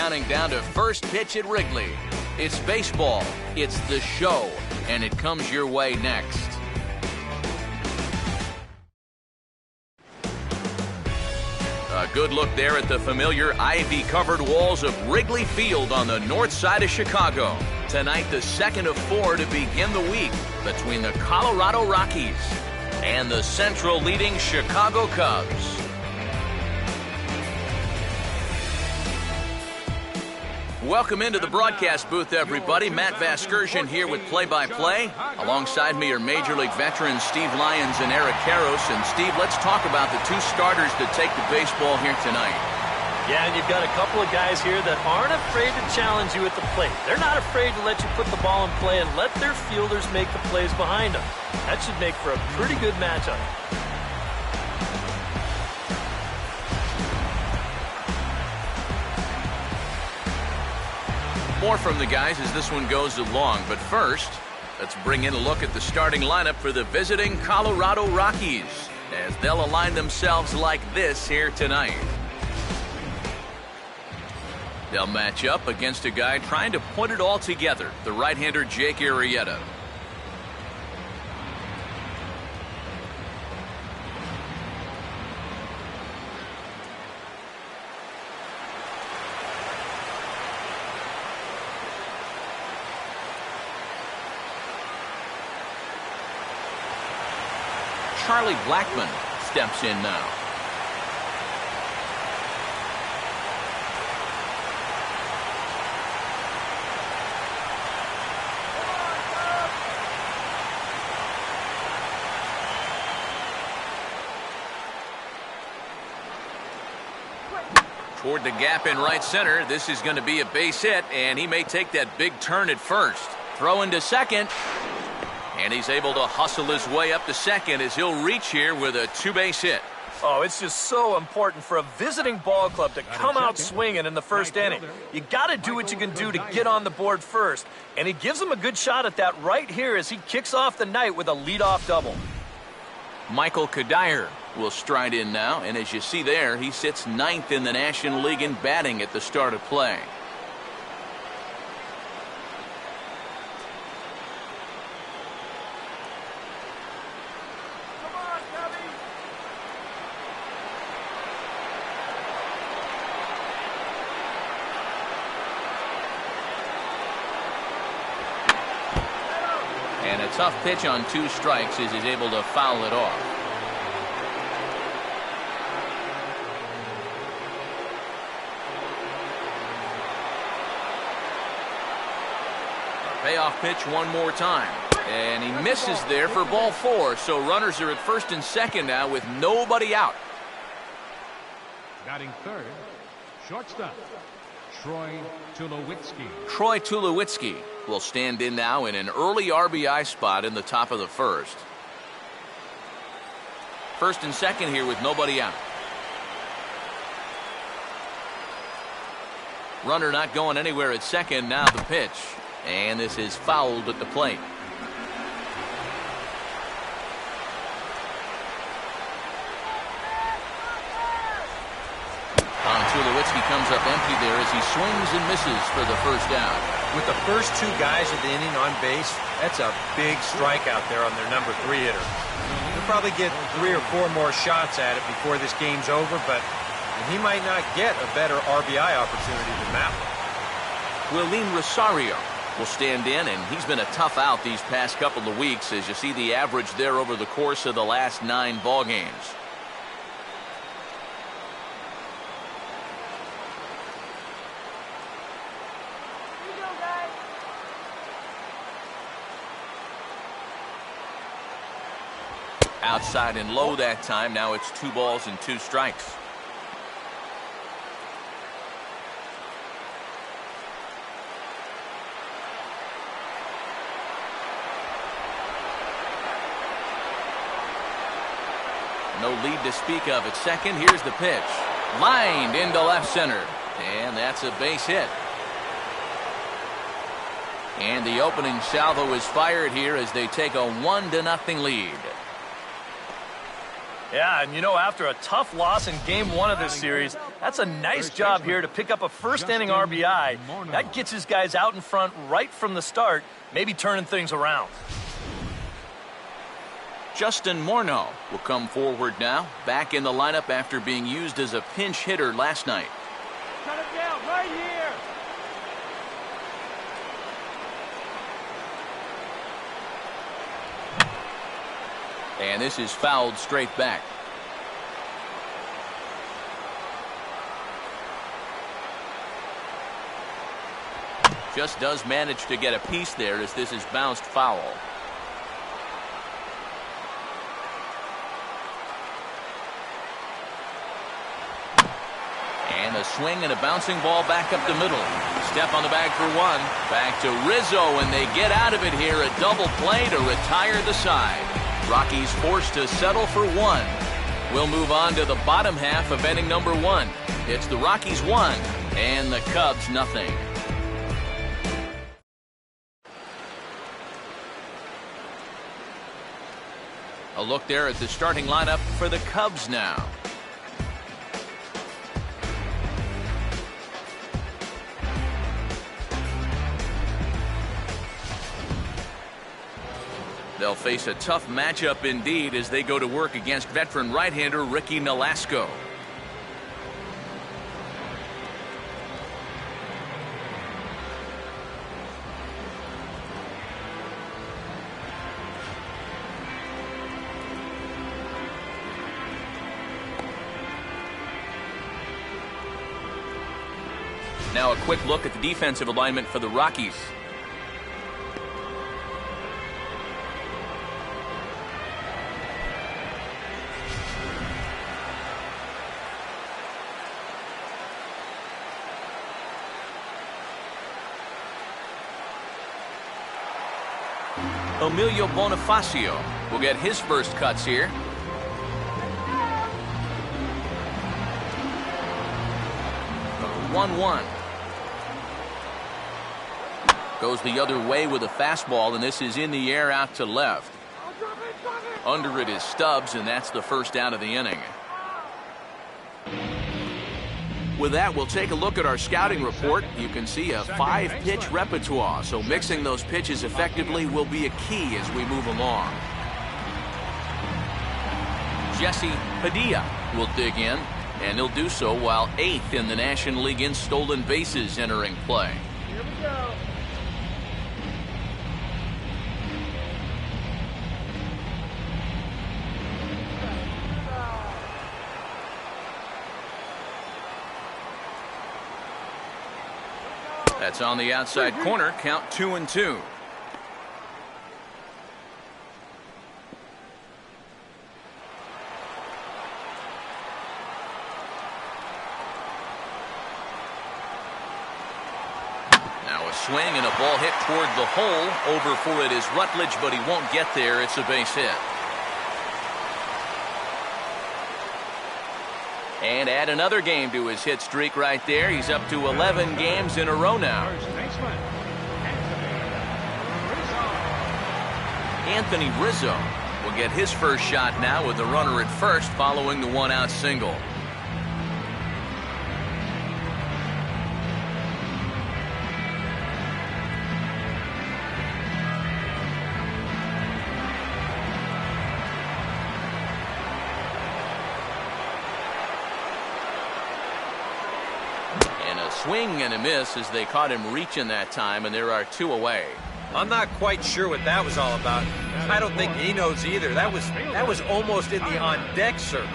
counting down to first pitch at Wrigley. It's baseball, it's the show, and it comes your way next. A good look there at the familiar ivy-covered walls of Wrigley Field on the north side of Chicago. Tonight, the second of 4 to begin the week between the Colorado Rockies and the Central leading Chicago Cubs. Welcome into the broadcast booth, everybody. Matt Vasgersian here with play-by-play. Alongside me are Major League veterans Steve Lyons and Eric Karros. And Steve, let's talk about the two starters that take the baseball here tonight. Yeah, and you've got a couple of guys here that aren't afraid to challenge you at the plate. They're not afraid to let you put the ball in play and let their fielders make the plays behind them. That should make for a pretty good matchup. More from the guys as this one goes along, but first, let's bring in a look at the starting lineup for the visiting Colorado Rockies as they'll align themselves like this here tonight. They'll match up against a guy trying to put it all together, the right-hander Jake Arrieta. Charlie Blackmon steps in now. Toward the gap in right center. This is going to be a base hit, and he may take that big turn at first. Throw into second. And he's able to hustle his way up to second as he'll reach here with a two-base hit. Oh, it's just so important for a visiting ball club to come out swinging in the first inning. You got to do what you can do to get on the board first. And he gives him a good shot at that right here as he kicks off the night with a leadoff double. Michael Kadire will stride in now. And as you see there, he sits 9th in the National League in batting at the start of play. And a tough pitch on 2 strikes as he's able to foul it off. A payoff pitch one more time. And he misses there for ball 4. So runners are at first and second now with nobody out. Batting third, shortstop, Troy Tulowitzki. Troy Tulowitzki will stand in now in an early RBI spot in the top of the first. First and second here with nobody out. Runner not going anywhere at second. Now the pitch. And this is fouled at the plate. Tulowitzki comes up empty there as he swings and misses for the first out. With the first 2 guys of the inning on base, that's a big strikeout there on their number 3 hitter. He'll probably get 3 or 4 more shots at it before this game's over, but he might not get a better RBI opportunity than that one. Willeen Rosario will stand in, and he's been a tough out these past couple of weeks as you see the average there over the course of the last 9 ball games. Outside and low that time. Now it's 2 balls and 2 strikes. No lead to speak of at second. Here's the pitch. Lined into left center. And that's a base hit. And the opening salvo is fired here as they take a 1-0 lead. Yeah, and you know, after a tough loss in Game 1 of this series, that's a nice job here to pick up a first-inning RBI. That gets his guys out in front right from the start, maybe turning things around. Justin Morneau will come forward now, back in the lineup after being used as a pinch hitter last night. Cut him down right here. And this is fouled straight back. Just does manage to get a piece there as this is bounced foul. And a swing and a bouncing ball back up the middle. Step on the bag for one. Back to Rizzo, and they get out of it here. A double play to retire the side. Rockies forced to settle for one. We'll move on to the bottom half of inning number 1. It's the Rockies 1 and the Cubs nothing. A look there at the starting lineup for the Cubs now. They'll face a tough matchup indeed as they go to work against veteran right-hander Ricky Nolasco. Now a quick look at the defensive alignment for the Rockies. Emilio Bonifacio will get his first cuts here. The 1-1. Goes the other way with a fastball, and this is in the air out to left. Under it is Stubbs, and that's the first out of the inning. With that, we'll take a look at our scouting report. You can see a 5-pitch repertoire, so mixing those pitches effectively will be a key as we move along. Jesse Padilla will dig in, and he'll do so while 8th in the National League in stolen bases entering play. Here we go. That's on the outside corner, count 2-2. Now a swing and a ball hit toward the hole. Over for it is Rutledge, but he won't get there. It's a base hit. And add another game to his hit streak right there. He's up to 11 games in a row now. Anthony Rizzo will get his first shot now with the runner at first following the one-out single. Swing and a miss as they caught him reaching that time, and there are 2 away. I'm not quite sure what that was all about. I don't think he knows either. That was almost in the on-deck circle.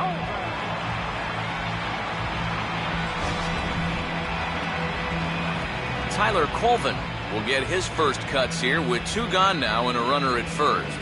Tyler Colvin will get his first cuts here with 2 gone now and a runner at first.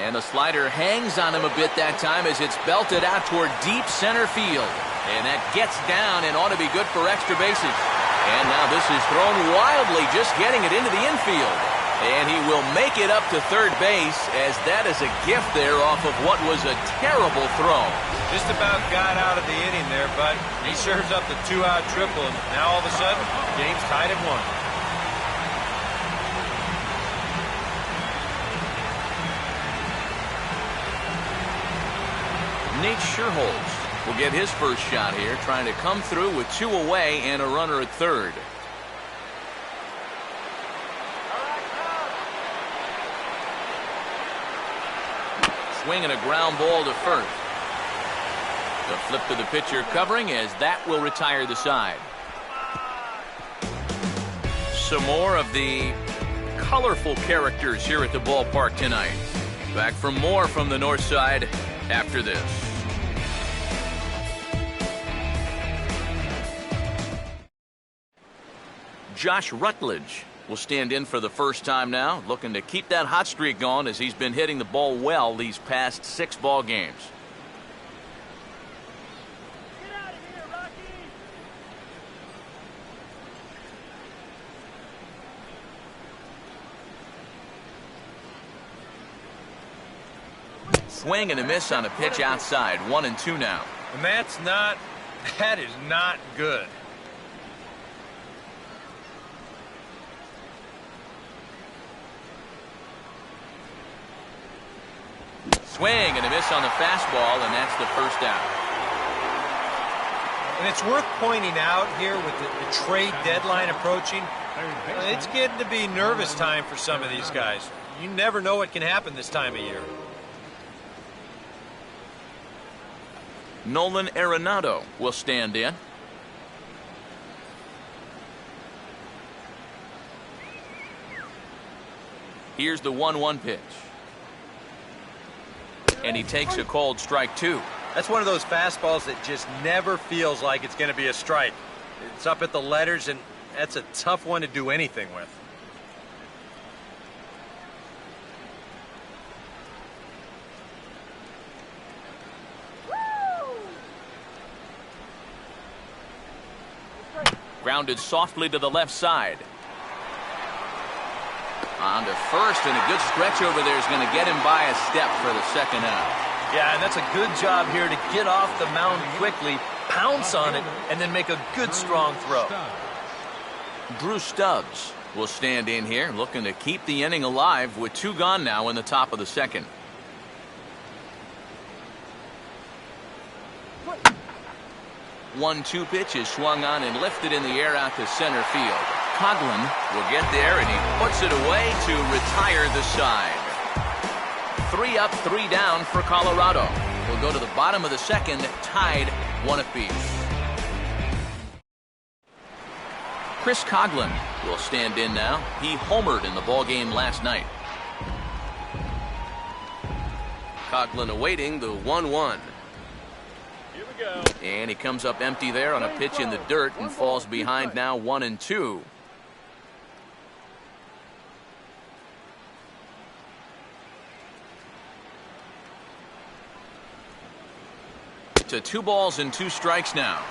And the slider hangs on him a bit that time as it's belted out toward deep center field. And that gets down and ought to be good for extra bases. And now this is thrown wildly, just getting it into the infield. And he will make it up to third base, as that is a gift there off of what was a terrible throw. Just about got out of the inning there, but he serves up the 2-out triple, and now all of a sudden, game's tied at 1. Nate Sherholz will get his first shot here, trying to come through with 2 away and a runner at third. Swing and a ground ball to first. The flip to the pitcher covering, as that will retire the side. Some more of the colorful characters here at the ballpark tonight. Back for more from the north side after this. Josh Rutledge will stand in for the first time now, looking to keep that hot streak going, as he's been hitting the ball well these past 6 ball games. Get out of here, Rockies! Swing and a miss on a pitch outside. 1-2 now. And that is not good. Swing and a miss on the fastball, and that's the first out. And it's worth pointing out here with the trade deadline approaching, it's getting to be nervous time for some of these guys. You never know what can happen this time of year. Nolan Arenado will stand in. Here's the 1-1 pitch. And he takes a called strike 2. That's one of those fastballs that just never feels like it's going to be a strike. It's up at the letters, and that's a tough one to do anything with. Grounded softly to the left side. On to first, and a good stretch over there is going to get him by a step for the second out. Yeah, and that's a good job here to get off the mound quickly, pounce on it, and then make a good strong throw. Drew Stubbs will stand in here, looking to keep the inning alive with 2 gone now in the top of the second. One-two pitch is swung on and lifted in the air out to center field. Coghlan will get there, and he puts it away to retire the side. 3 up, 3 down for Colorado. We'll go to the bottom of the second, tied 1 apiece. Chris Coghlan will stand in now. He homered in the ballgame last night. Coghlan awaiting the 1-1. Here we go. And he comes up empty there on a pitch in the dirt and falls behind now 1-2. To 2 balls and 2 strikes now.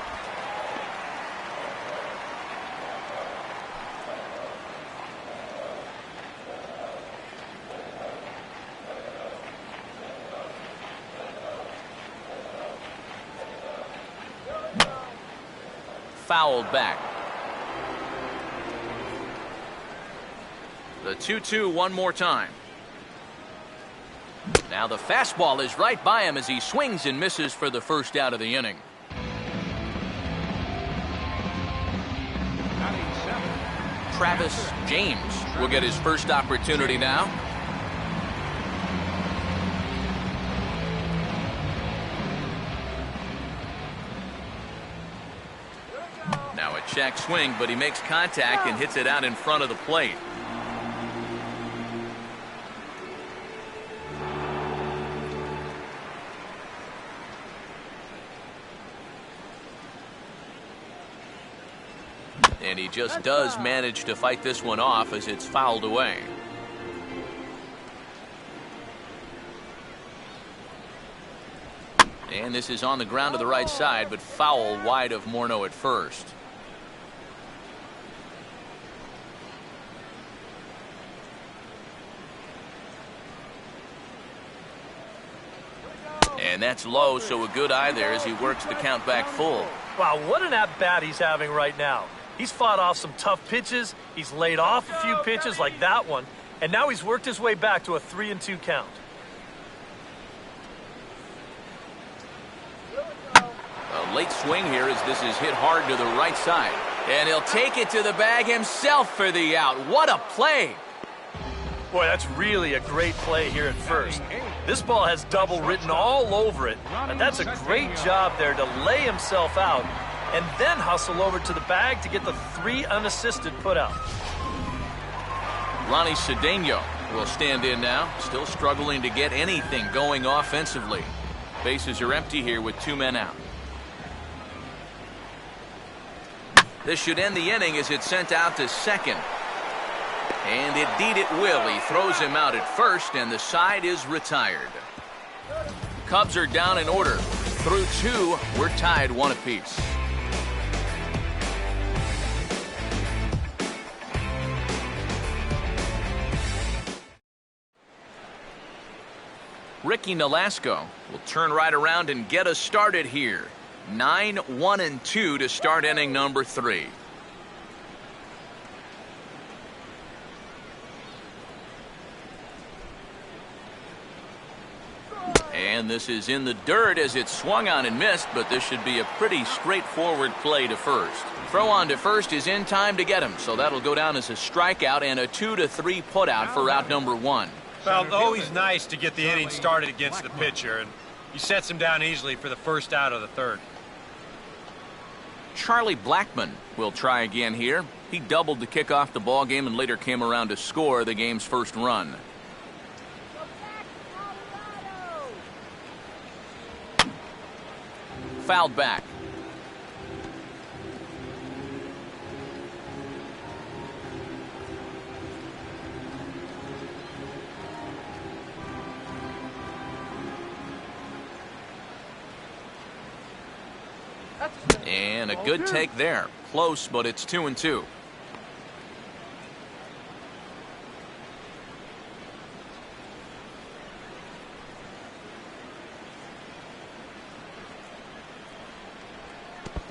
Fouled back. The 2-2 one more time. Now the fastball is right by him as he swings and misses for the first out of the inning. Travis James will get his first opportunity now. Now a check swing, but he makes contact and hits it out in front of the plate. And he just does manage to fight this one off as it's fouled away. And this is on the ground to the right side, but foul wide of Morneau at first. And that's low, so a good eye there as he works the count back full. Wow, what an at-bat he's having right now. He's fought off some tough pitches, he's laid off a few pitches like that one, and now he's worked his way back to a 3-2 count. A late swing here as this is hit hard to the right side. And he'll take it to the bag himself for the out. What a play! Boy, that's really a great play here at first. This ball has double written all over it, and that's a great job there to lay himself out and then hustle over to the bag to get the 3 unassisted putout. Ronnie Cedeno will stand in now, still struggling to get anything going offensively. Bases are empty here with 2 men out. This should end the inning as it's sent out to second. And indeed it will. He throws him out at first, and the side is retired. Cubs are down in order. Through 2, we're tied 1 apiece. Ricky Nolasco will turn right around and get us started here. 9-1-2 to start inning number 3. And this is in the dirt as it's swung on and missed, but this should be a pretty straightforward play to first. Throw on to first is in time to get him, so that'll go down as a strikeout and a 2-3 putout for out number 1. Well, always nice to get the inning started against the pitcher, and he sets him down easily for the first out of the 3rd. Charlie Blackmon will try again here. He doubled to kick off the ball game and later came around to score the game's first run. Fouled back. And a good take there. Close, but it's 2-2.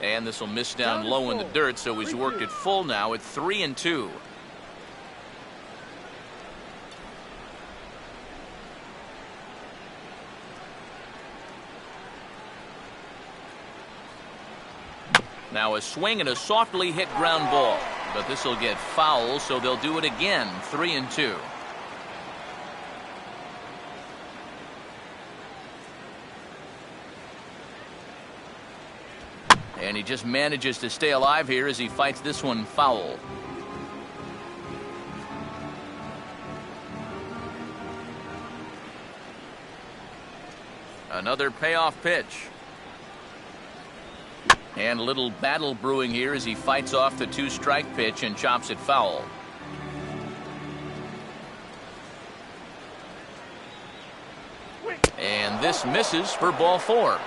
And this will miss down low in the dirt, so he's worked it full now at 3-2. Now a swing and a softly hit ground ball, but this will get foul, so they'll do it again. 3-2. And he just manages to stay alive here as he fights this one foul. Another payoff pitch. And a little battle brewing here as he fights off the 2-strike pitch and chops it foul. And this misses for ball 4.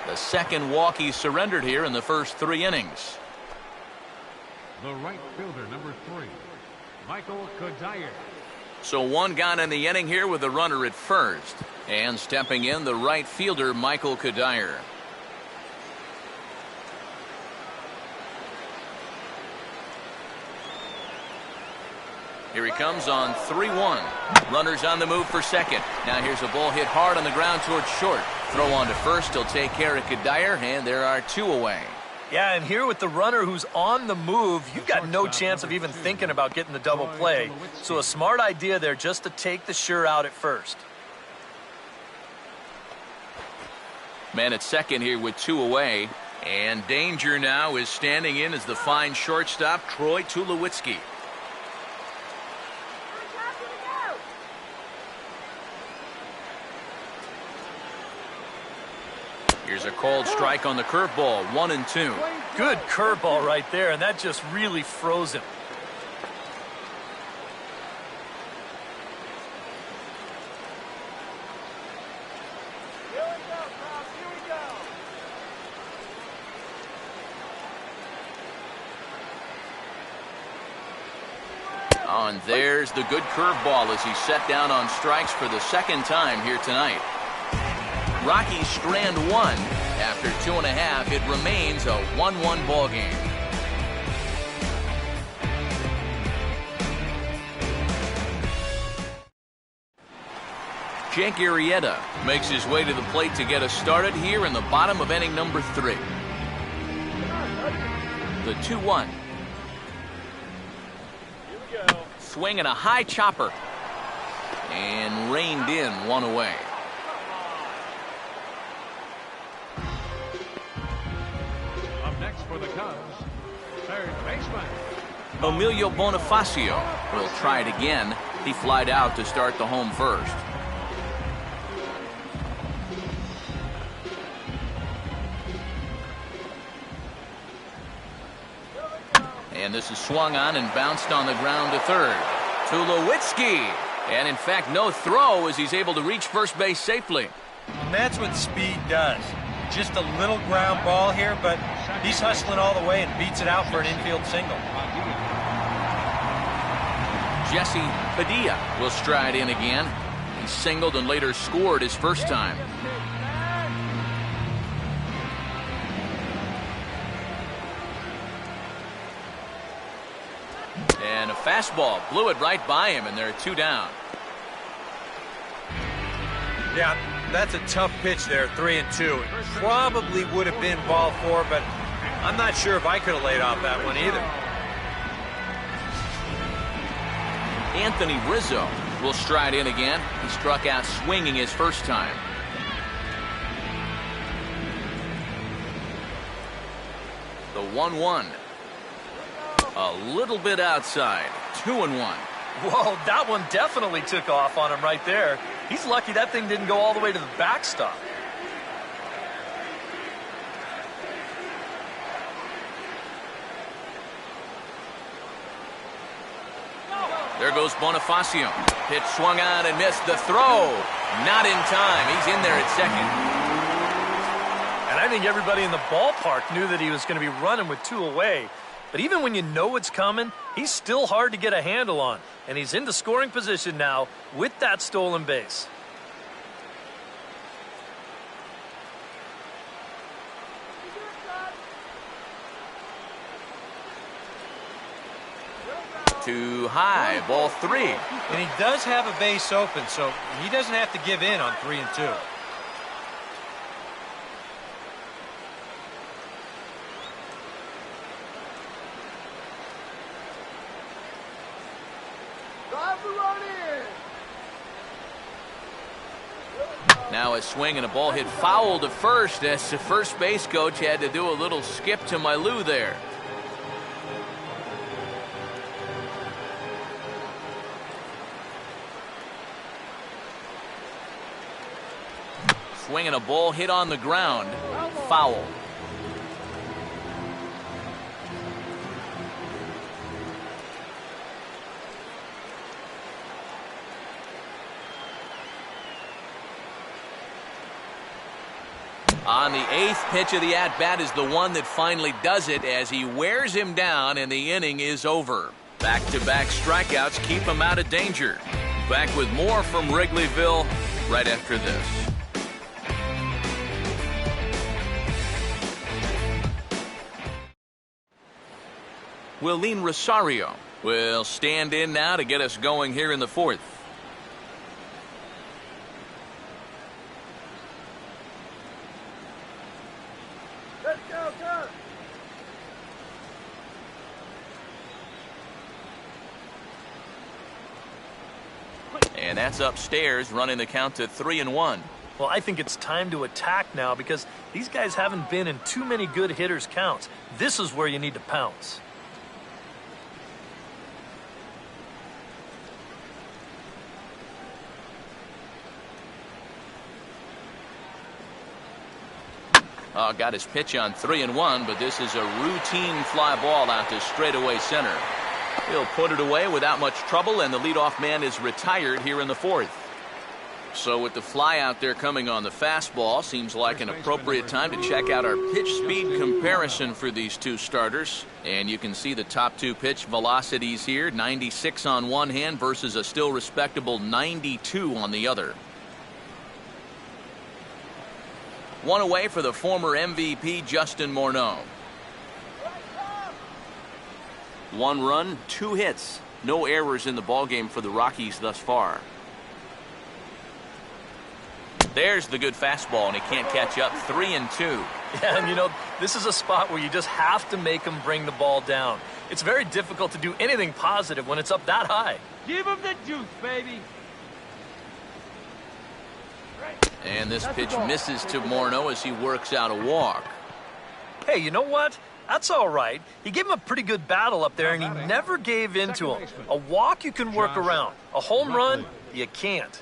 The second walk he surrendered here in the first 3 innings. The right fielder, number 3, Michael Cuddyer. So 1 gone in the inning here with a runner at first. And stepping in, the right fielder, Michael Cuddyer. Here he comes on 3-1. Runners on the move for second. Now here's a ball hit hard on the ground towards short. Throw on to first. He'll take care of Cuddyer, and there are 2 away. Yeah, and here with the runner who's on the move, you've got no chance of even thinking about getting the double play. So a smart idea there just to take the sure out at first. Man at second here with 2 away. And danger now is standing in as the fine shortstop, Troy Tulowitzki. Here's a called strike on the curveball, 1-2. Good curveball right there, and that just really froze him. Here we go, Bob. Here we go. Oh, and there's the good curveball as he's set down on strikes for the second time here tonight. Rockies strand one. After 2.5, it remains a 1-1 ball game. Jake Arrieta makes his way to the plate to get us started here in the bottom of inning number 3. The 2-1. Swing and a high chopper. And reined in, one away. Up next for the Cubs, third baseman Emilio Bonifacio will try it again. He flied out to start the home first. And this is swung on and bounced on the ground to third. Tulowitzki. And in fact, no throw as he's able to reach first base safely. And that's what speed does. Just a little ground ball here, but he's hustling all the way and beats it out for an infield single. Jesse Padilla will stride in again. He singled and later scored his first time. And a fastball blew it right by him, and there are 2 down. Yeah, that's a tough pitch there, 3-2. It probably would have been ball 4, but I'm not sure if I could have laid off that one either. Anthony Rizzo will stride in again. He struck out swinging his first time. The 1-1. A little bit outside. 2-1. Whoa, that one definitely took off on him right there. He's lucky that thing didn't go all the way to the backstop. There goes Bonifacio. Pitch swung on and missed. The throw. Not in time. He's in there at second. And I think everybody in the ballpark knew that he was going to be running with 2 away. But even when you know it's coming, he's still hard to get a handle on. And he's into scoring position now with that stolen base. Too high. Ball 3. And he does have a base open, so he doesn't have to give in on 3-2. Now a swing and a ball hit foul to first as the first base coach had to do a little skip to my loo there. Swing and a ball hit on the ground. Foul. On the 8th pitch of the at-bat is the one that finally does it as he wears him down and the inning is over. Back-to-back strikeouts keep him out of danger. Back with more from Wrigleyville right after this. Willeen Rosario will stand in now to get us going here in the 4th. Let's go, Cubs! And that's upstairs, running the count to 3-1. Well, I think it's time to attack now because these guys haven't been in too many good hitters' counts. This is where you need to pounce. Got his pitch on 3-1, but this is a routine fly ball out to straightaway center. He'll put it away without much trouble, and the leadoff man is retired here in the 4th. So with the fly out there coming on the fastball, seems like an appropriate time to check out our pitch speed comparison for these two starters. And you can see the top 2 pitch velocities here, 96 on one hand versus a still respectable 92 on the other. One away for the former MVP Justin Morneau. 1 run, 2 hits. No errors in the ballgame for the Rockies thus far. There's the good fastball, and he can't catch up. 3-2. Yeah, and you know, this is a spot where you just have to make him bring the ball down. It's very difficult to do anything positive when it's up that high. Give him the juice, baby. And this pitch misses to Morneau as he works out a walk. Hey, you know what? That's all right. He gave him a pretty good battle up there, and he never gave in to him. A walk you can work around. A home run, you can't.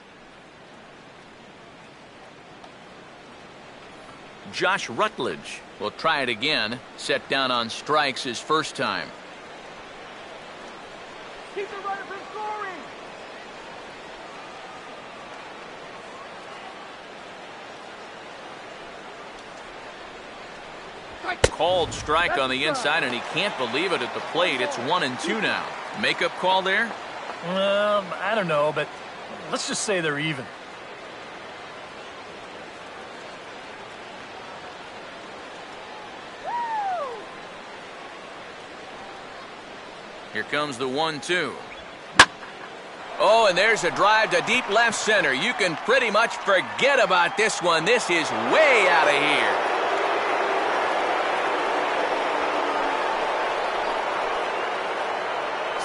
Josh Rutledge will try it again. Set down on strikes his first time. Keep the runner from scoring. Called strike on the inside, and he can't believe it at the plate. It's 1-2 now. Makeup call there? I don't know, but let's just say they're even. Here comes the 1-2. Oh, and there's a drive to deep left center. You can pretty much forget about this one. This is way out of here.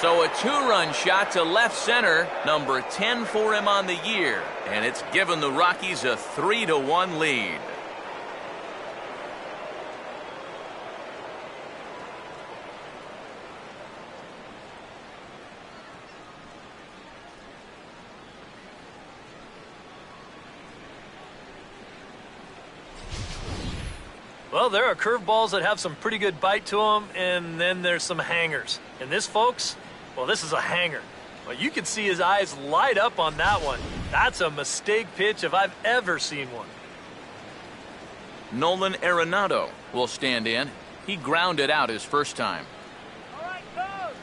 So a 2-run shot to left center, number 10 for him on the year. And it's given the Rockies a 3-1 lead. Well, there are curveballs that have some pretty good bite to them, and then there's some hangers. And this, folks, well, this is a hanger. Well, you can see his eyes light up on that one. That's a mistake pitch if I've ever seen one. Nolan Arenado will stand in. He grounded out his first time. All right, coach.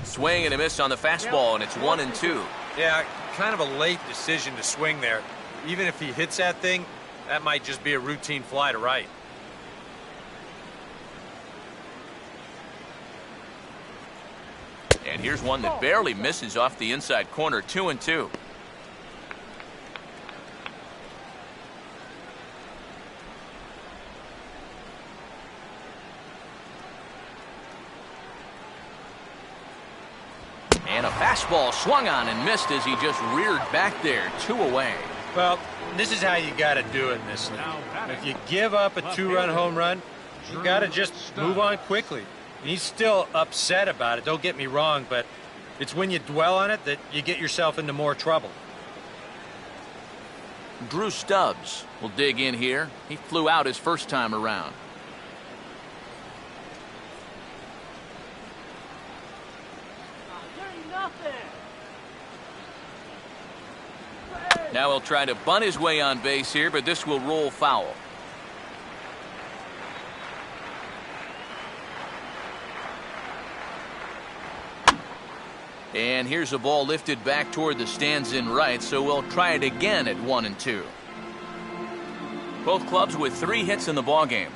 Swing and a miss on the fastball, and it's 1-2. Yeah, kind of a late decision to swing there. Even if he hits that thing, that might just be a routine fly to right. And here's one that barely misses off the inside corner. 2-2. And a fastball swung on and missed as he just reared back there. 2 away. Well, this is how you got to do it in this league. If you give up a 2-run home run, you got to just move on quickly. He's still upset about it, don't get me wrong, but it's when you dwell on it that you get yourself into more trouble. Drew Stubbs will dig in here. He flew out his first time around. Now he'll try to bunt his way on base here, but this will roll foul. And here's a ball lifted back toward the stands in right, so we'll try it again at 1-2. Both clubs with 3 hits in the ballgame.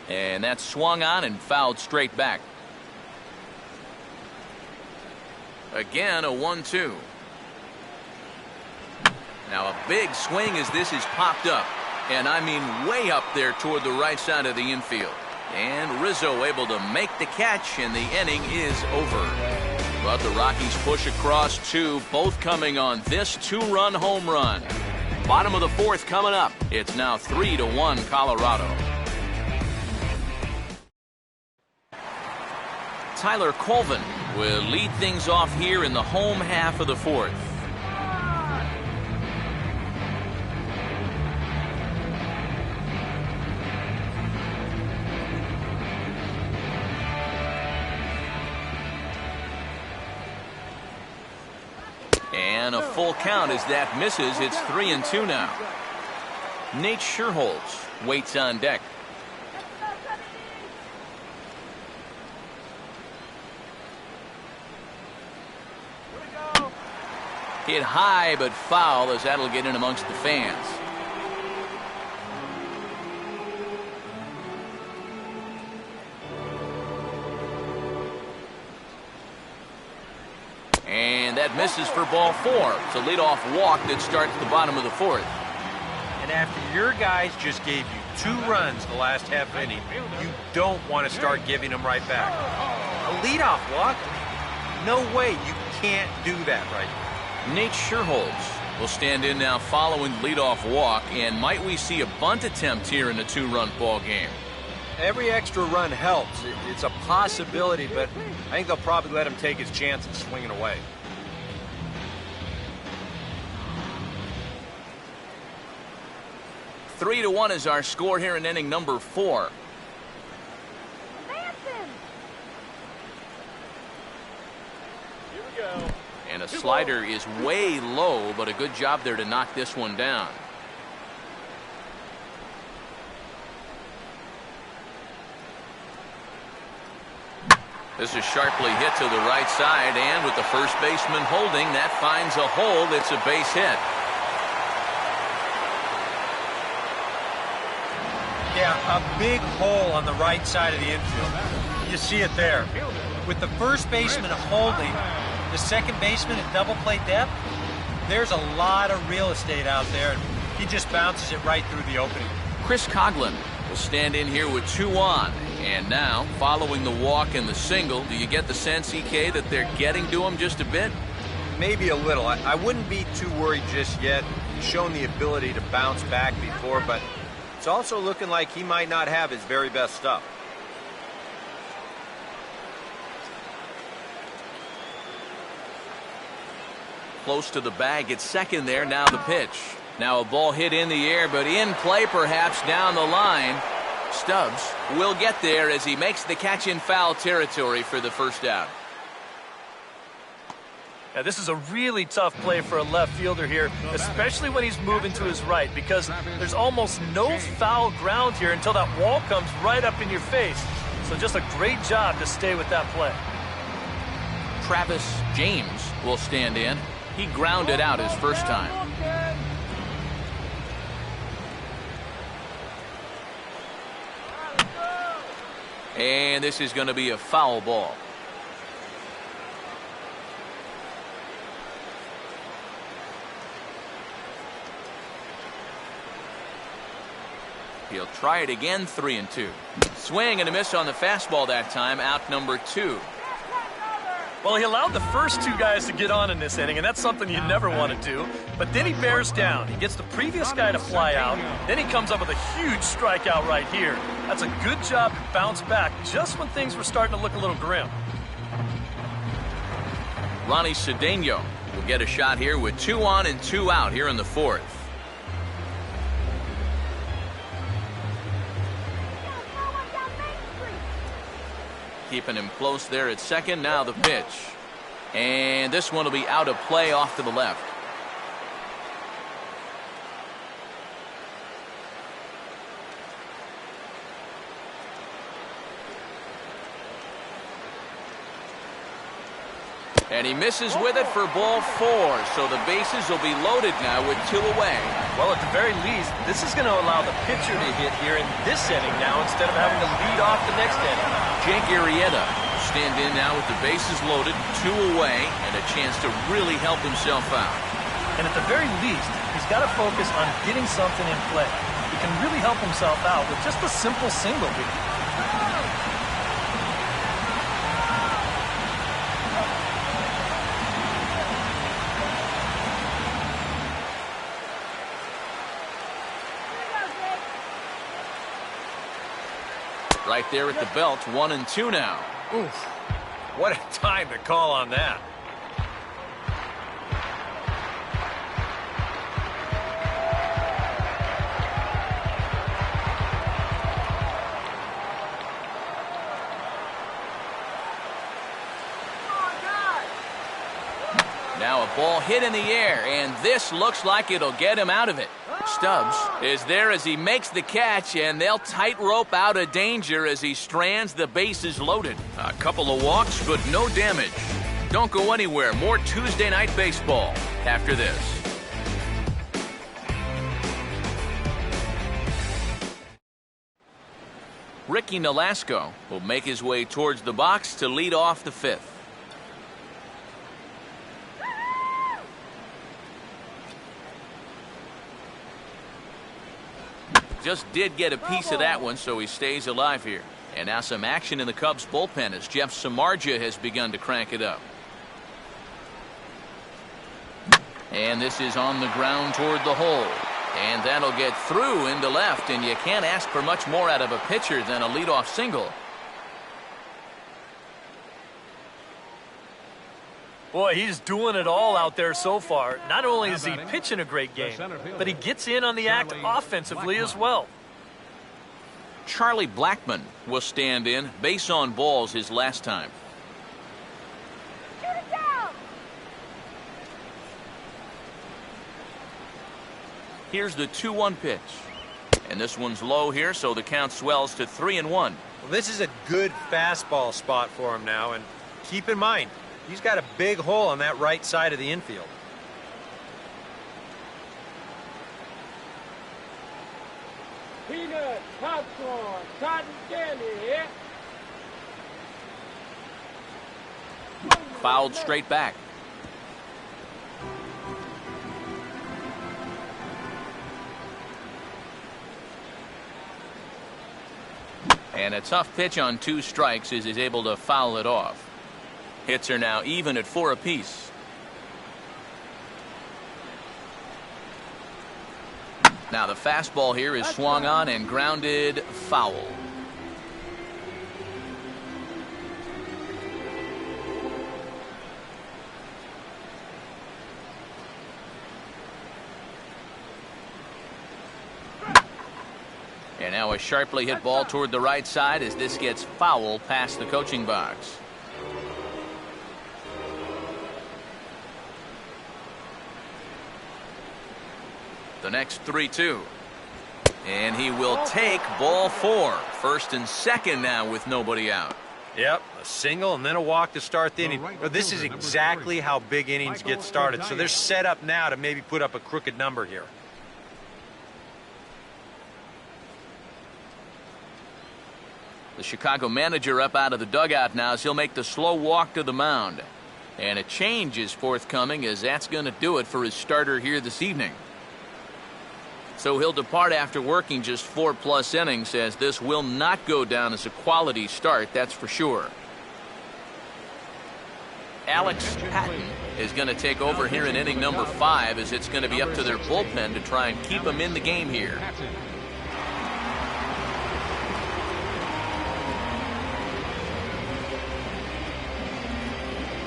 And that's swung on and fouled straight back. Again, a 1-2. Now a big swing as this is popped up. And I mean way up there toward the right side of the infield. And Rizzo able to make the catch, and the inning is over. But the Rockies push across 2, both coming on this 2-run home run. Bottom of the 4th coming up. It's now 3-1 Colorado. Tyler Colvin will lead things off here in the home half of the 4th. And a full count as that misses. It's 3-2 now. Nate Scherholz waits on deck. Hit high but foul, as that'll get in amongst the fans. And that misses for ball 4. It's a leadoff walk that starts the bottom of the 4th. And after your guys just gave you 2 runs the last half inning, you don't want to start giving them right back. A leadoff walk? No way. You can't do that right now. Nate Sherholz will stand in now following the leadoff walk, and might we see a bunt attempt here in a 2-run ball game? Every extra run helps. It's a possibility, but I think they'll probably let him take his chances swinging away. Three to 1 is our score here in inning number 4. And a slider is way low, but a good job there to knock this one down. This is sharply hit to the right side, and with the first baseman holding, that finds a hole. It's a base hit. Yeah, a big hole on the right side of the infield. You see it there. With the first baseman holding, the second baseman at double play depth, there's a lot of real estate out there, and he just bounces it right through the opening. Chris Coughlin will stand in here with 2 on. And now, following the walk and the single, do you get the sense, EK, that they're getting to him just a bit? Maybe a little. I wouldn't be too worried just yet. He's shown the ability to bounce back before, but it's also looking like he might not have his very best stuff. Close to the bag at second there. Now the pitch. Now a ball hit in the air, but in play perhaps down the line. Stubbs will get there as he makes the catch in foul territory for the first out. Now, this is a really tough play for a left fielder here, especially when he's moving to his right, because there's almost no foul ground here until that wall comes right up in your face. So just a great job to stay with that play. Travis James will stand in. He grounded out his first time. And this is going to be a foul ball. He'll try it again, 3-2. Swing and a miss on the fastball that time, out number 2. Well, he allowed the first 2 guys to get on in this inning, and that's something you never want to do. But then he bears down. He gets the previous guy to fly out. Then he comes up with a huge strikeout right here. That's a good job to bounce back just when things were starting to look a little grim. Ronnie Cedeno will get a shot here with 2 on and 2 out here in the 4th. Keeping him close there at second. Now the pitch. And this one will be out of play off to the left. And he misses with it for ball 4. So the bases will be loaded now with 2 away. Well, at the very least, this is going to allow the pitcher to hit here in this inning now instead of having to lead off the next inning. Jake Arrieta stand in now with the bases loaded, 2 away, and a chance to really help himself out. And at the very least, he's got to focus on getting something in play. He can really help himself out with just a simple single here. Right there at the belt, 1-2 now. Oof. What a time to call on that. Now a ball hit in the air, and this looks like it'll get him out of it. Stubbs is there as he makes the catch, and they'll tightrope out of danger as he strands the bases loaded. A couple of walks, but no damage. Don't go anywhere. More Tuesday Night Baseball after this. Ricky Nolasco will make his way towards the box to lead off the fifth. Just did get a piece of that one, so he stays alive here. And now some action in the Cubs bullpen as Jeff Samardzija has begun to crank it up. And this is on the ground toward the hole. And that'll get through into left, and you can't ask for much more out of a pitcher than a leadoff single. Boy, he's doing it all out there so far. Not only is he pitching a great game, but he gets in on the act offensively as well. Charlie Blackmon will stand in. Base on balls his last time. Here's the 2-1 pitch. And this one's low here, so the count swells to 3-1. Well, this is a good fastball spot for him now, and keep in mind, he's got a big hole on that right side of the infield. Peanuts, popcorn, cotton candy, yeah? Fouled straight back. And a tough pitch on 2 strikes as he's able to foul it off. Hits are now even at 4 apiece. Now the fastball here is swung on and grounded foul. And now a sharply hit ball toward the right side as this gets foul past the coaching box. The next 3-2. And he will take ball 4. First and second now with nobody out. Yep, a single and then a walk to start the inning. But this is exactly how big innings get started. So they're set up now to maybe put up a crooked number here. The Chicago manager up out of the dugout now as he'll make the slow walk to the mound. And a change is forthcoming as that's going to do it for his starter here this evening. So he'll depart after working just 4+ innings, as this will not go down as a quality start, that's for sure. Alex Patton is going to take over here in inning number 5, as it's going to be up to their bullpen to try and keep him in the game here.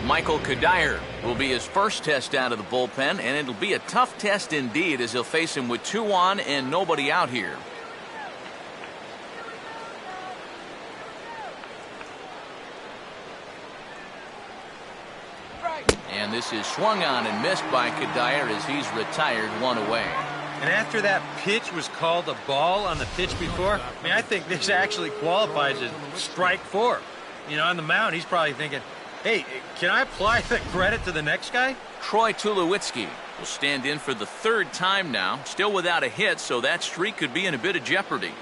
Michael Kadire will be his first test out of the bullpen, and it'll be a tough test indeed as he'll face him with 2 on and nobody out here. And this is swung on and missed by Kadire as he's retired 1 away. And after that pitch was called a ball on the pitch before, I mean, I think this actually qualifies as strike 4. You know, on the mound, he's probably thinking, hey, can I apply the credit to the next guy? Troy Tulowitzki will stand in for the 3rd time now, still without a hit, so that streak could be in a bit of jeopardy.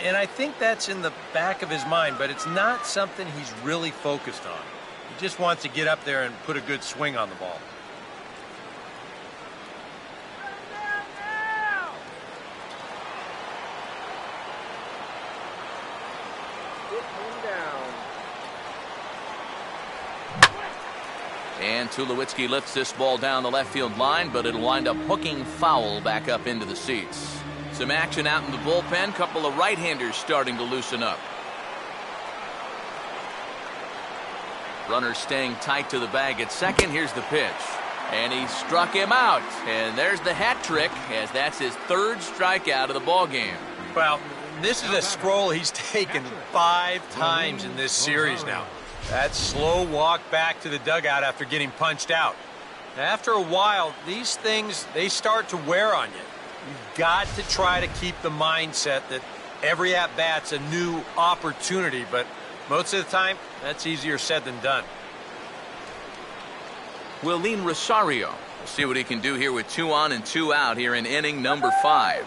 And I think that's in the back of his mind, but it's not something he's really focused on. He just wants to get up there and put a good swing on the ball. And Tulowitzki lifts this ball down the left field line, but it'll wind up hooking foul back up into the seats. Some action out in the bullpen. Couple of right-handers starting to loosen up. Runner staying tight to the bag at second. Here's the pitch. And he struck him out. And there's the hat trick, as that's his 3rd strikeout of the ballgame. Well, this is a scroll he's taken 5 times in this series now. That slow walk back to the dugout after getting punched out. After a while, these things, they start to wear on you. You've got to try to keep the mindset that every at-bat's a new opportunity, but most of the time, that's easier said than done. Willeen Rosario. We'll see what he can do here with 2 on and 2 out here in inning number 5.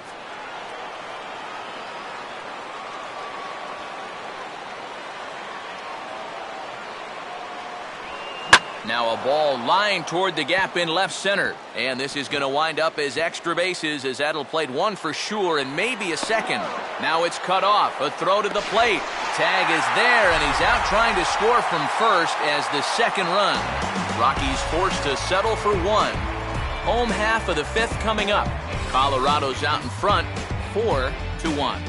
Now a ball lined toward the gap in left center. And this is going to wind up as extra bases, as that'll play 1 for sure and maybe a second. Now it's cut off. A throw to the plate. Tag is there, and he's out trying to score from first as the second run. Rockies forced to settle for 1. Home half of the 5th coming up. Colorado's out in front, 4-1.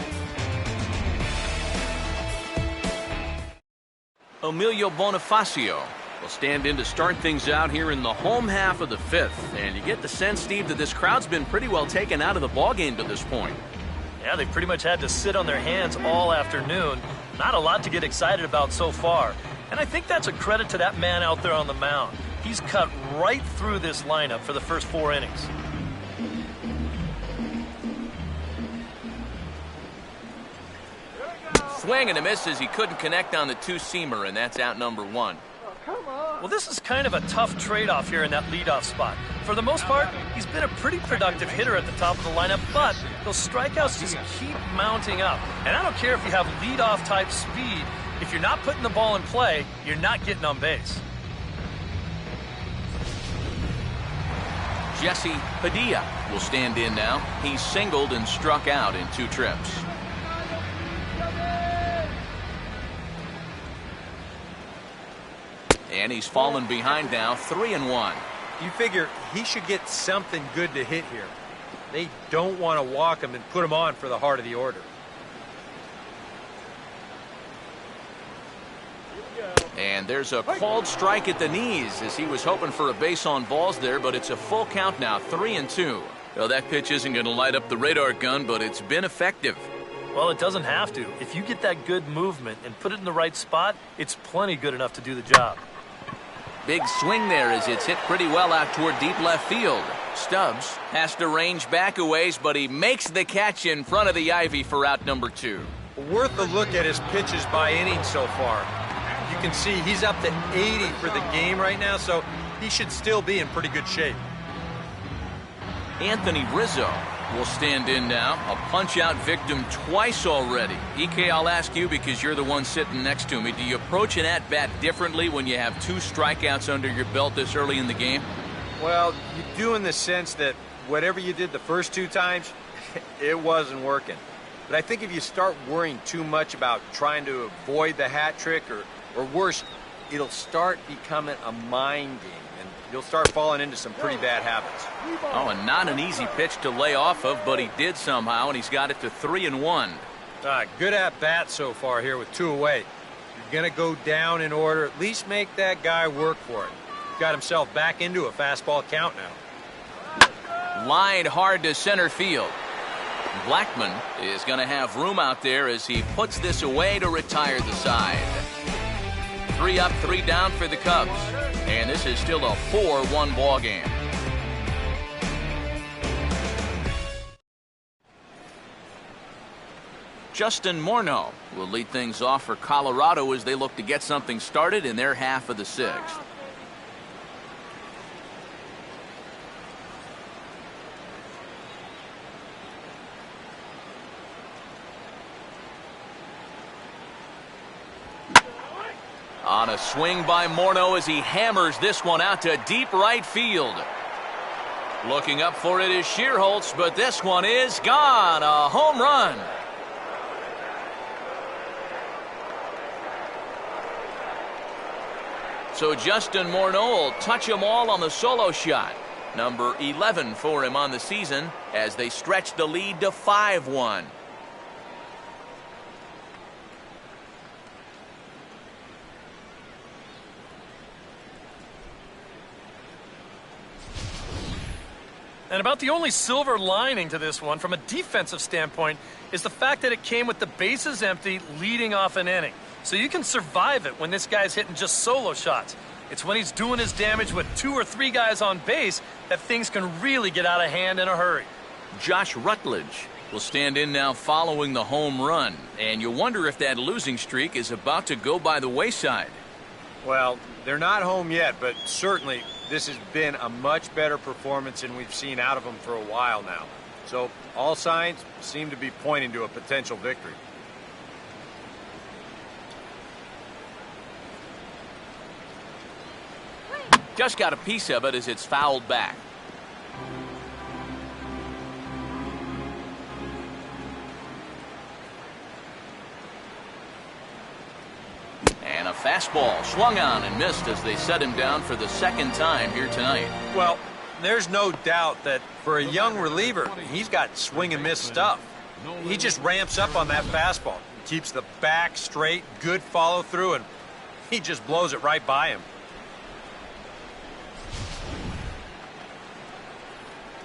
Emilio Bonifacio will stand in to start things out here in the home half of the 5th. And you get the sense, Steve, that this crowd's been pretty well taken out of the ballgame to this point. Yeah, they pretty much had to sit on their hands all afternoon. Not a lot to get excited about so far. And I think that's a credit to that man out there on the mound. He's cut right through this lineup for the first 4 innings. Swing and a miss as he couldn't connect on the 2-seamer, and that's out number 1. Well, this is kind of a tough trade-off here in that leadoff spot. For the most part, he's been a pretty productive hitter at the top of the lineup, but those strikeouts just keep mounting up. And I don't care if you have leadoff type speed. If you're not putting the ball in play, you're not getting on base. Jesse Padilla will stand in now. He's singled and struck out in 2 trips. And he's fallen behind now, 3-1. You figure he should get something good to hit here. They don't want to walk him and put him on for the heart of the order. And there's a called strike at the knees as he was hoping for a base on balls there, but it's a full count now, 3-2. Well, that pitch isn't going to light up the radar gun, but it's been effective. Well, it doesn't have to. If you get that good movement and put it in the right spot, it's plenty good enough to do the job. Big swing there as it's hit pretty well out toward deep left field. Stubbs has to range back a ways, but he makes the catch in front of the ivy for out number 2. Worth a look at his pitches by inning so far. You can see he's up to 80 for the game right now, so he should still be in pretty good shape. Anthony Rizzo will stand in now. A punch-out victim twice already. EK, I'll ask you because you're the one sitting next to me. Do you approach an at-bat differently when you have 2 strikeouts under your belt this early in the game? Well, you do in the sense that whatever you did the first 2 times, it wasn't working. But I think if you start worrying too much about trying to avoid the hat trick, or worse, it'll start becoming a mind game. You'll start falling into some pretty bad habits. Oh, and not an easy pitch to lay off of, but he did somehow, and he's got it to 3-1. Good at bat so far here with 2 away. You're going to go down in order. At least make that guy work for it. Got himself back into a fastball count now. Lined hard to center field. Blackman is going to have room out there as he puts this away to retire the side. 3 up, 3 down for the Cubs. And this is still a 4-1 ball game. Justin Morneau will lead things off for Colorado as they look to get something started in their half of the 6th. On a swing by Morneau as he hammers this one out to deep right field. Looking up for it is Shearholtz, but this one is gone. A home run. So Justin Morneau will touch them all on the solo shot. Number 11 for him on the season as they stretch the lead to 5-1. And about the only silver lining to this one from a defensive standpoint is the fact that it came with the bases empty leading off an inning. So you can survive it when this guy's hitting just solo shots. It's when he's doing his damage with 2 or 3 guys on base that things can really get out of hand in a hurry. Josh Rutledge will stand in now following the home run. And you wonder if that losing streak is about to go by the wayside. Well, they're not home yet, but certainly this has been a much better performance than we've seen out of him for a while now. So all signs seem to be pointing to a potential victory. Just got a piece of it as it's fouled back. And a fastball swung on and missed as they set him down for the second time here tonight. Well, there's no doubt that for a young reliever, he's got swing and miss stuff. He just ramps up on that fastball, keeps the back straight, good follow through, and he just blows it right by him.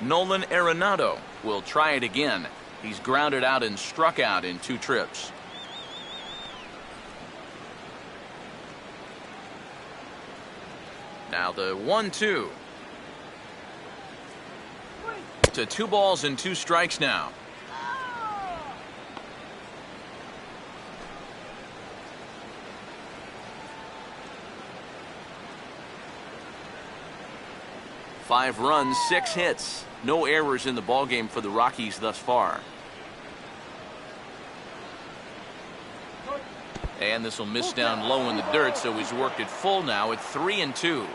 Nolan Arenado will try it again. He's grounded out and struck out in 2 trips. Now the 1-2. To 2 balls and 2 strikes now. Five runs, 6 hits. No errors in the ballgame for the Rockies thus far. And this will miss down low in the dirt, so he's worked it full now at 3-2.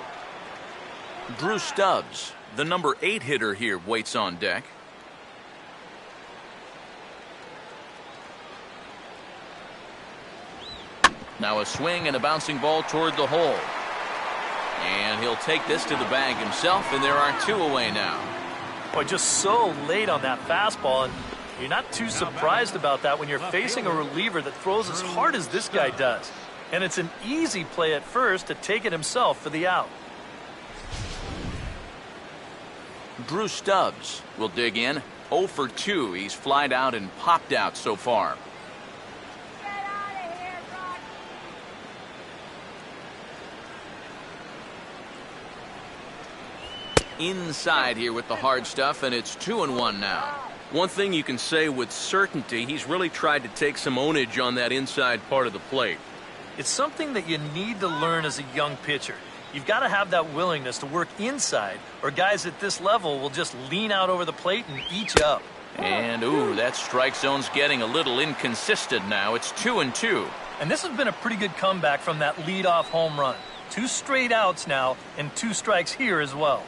Drew Stubbs, the number 8 hitter here, waits on deck. Now a swing and a bouncing ball toward the hole. And he'll take this to the bag himself, and there are 2 away now. Boy, just so late on that fastball, and you're not too surprised about that when you're facing a reliever that throws as hard as this guy does. And it's an easy play at first to take it himself for the out. Drew Stubbs will dig in. 0 for 2. He's flied out and popped out so far. Inside here with the hard stuff, and it's 2-1 now. One thing you can say with certainty, he's really tried to take some ownage on that inside part of the plate. It's something that you need to learn as a young pitcher. You've got to have that willingness to work inside, or guys at this level will just lean out over the plate and eat you up. And, ooh, that strike zone's getting a little inconsistent now. It's 2-2. And this has been a pretty good comeback from that leadoff home run. 2 straight outs now, and 2 strikes here as well.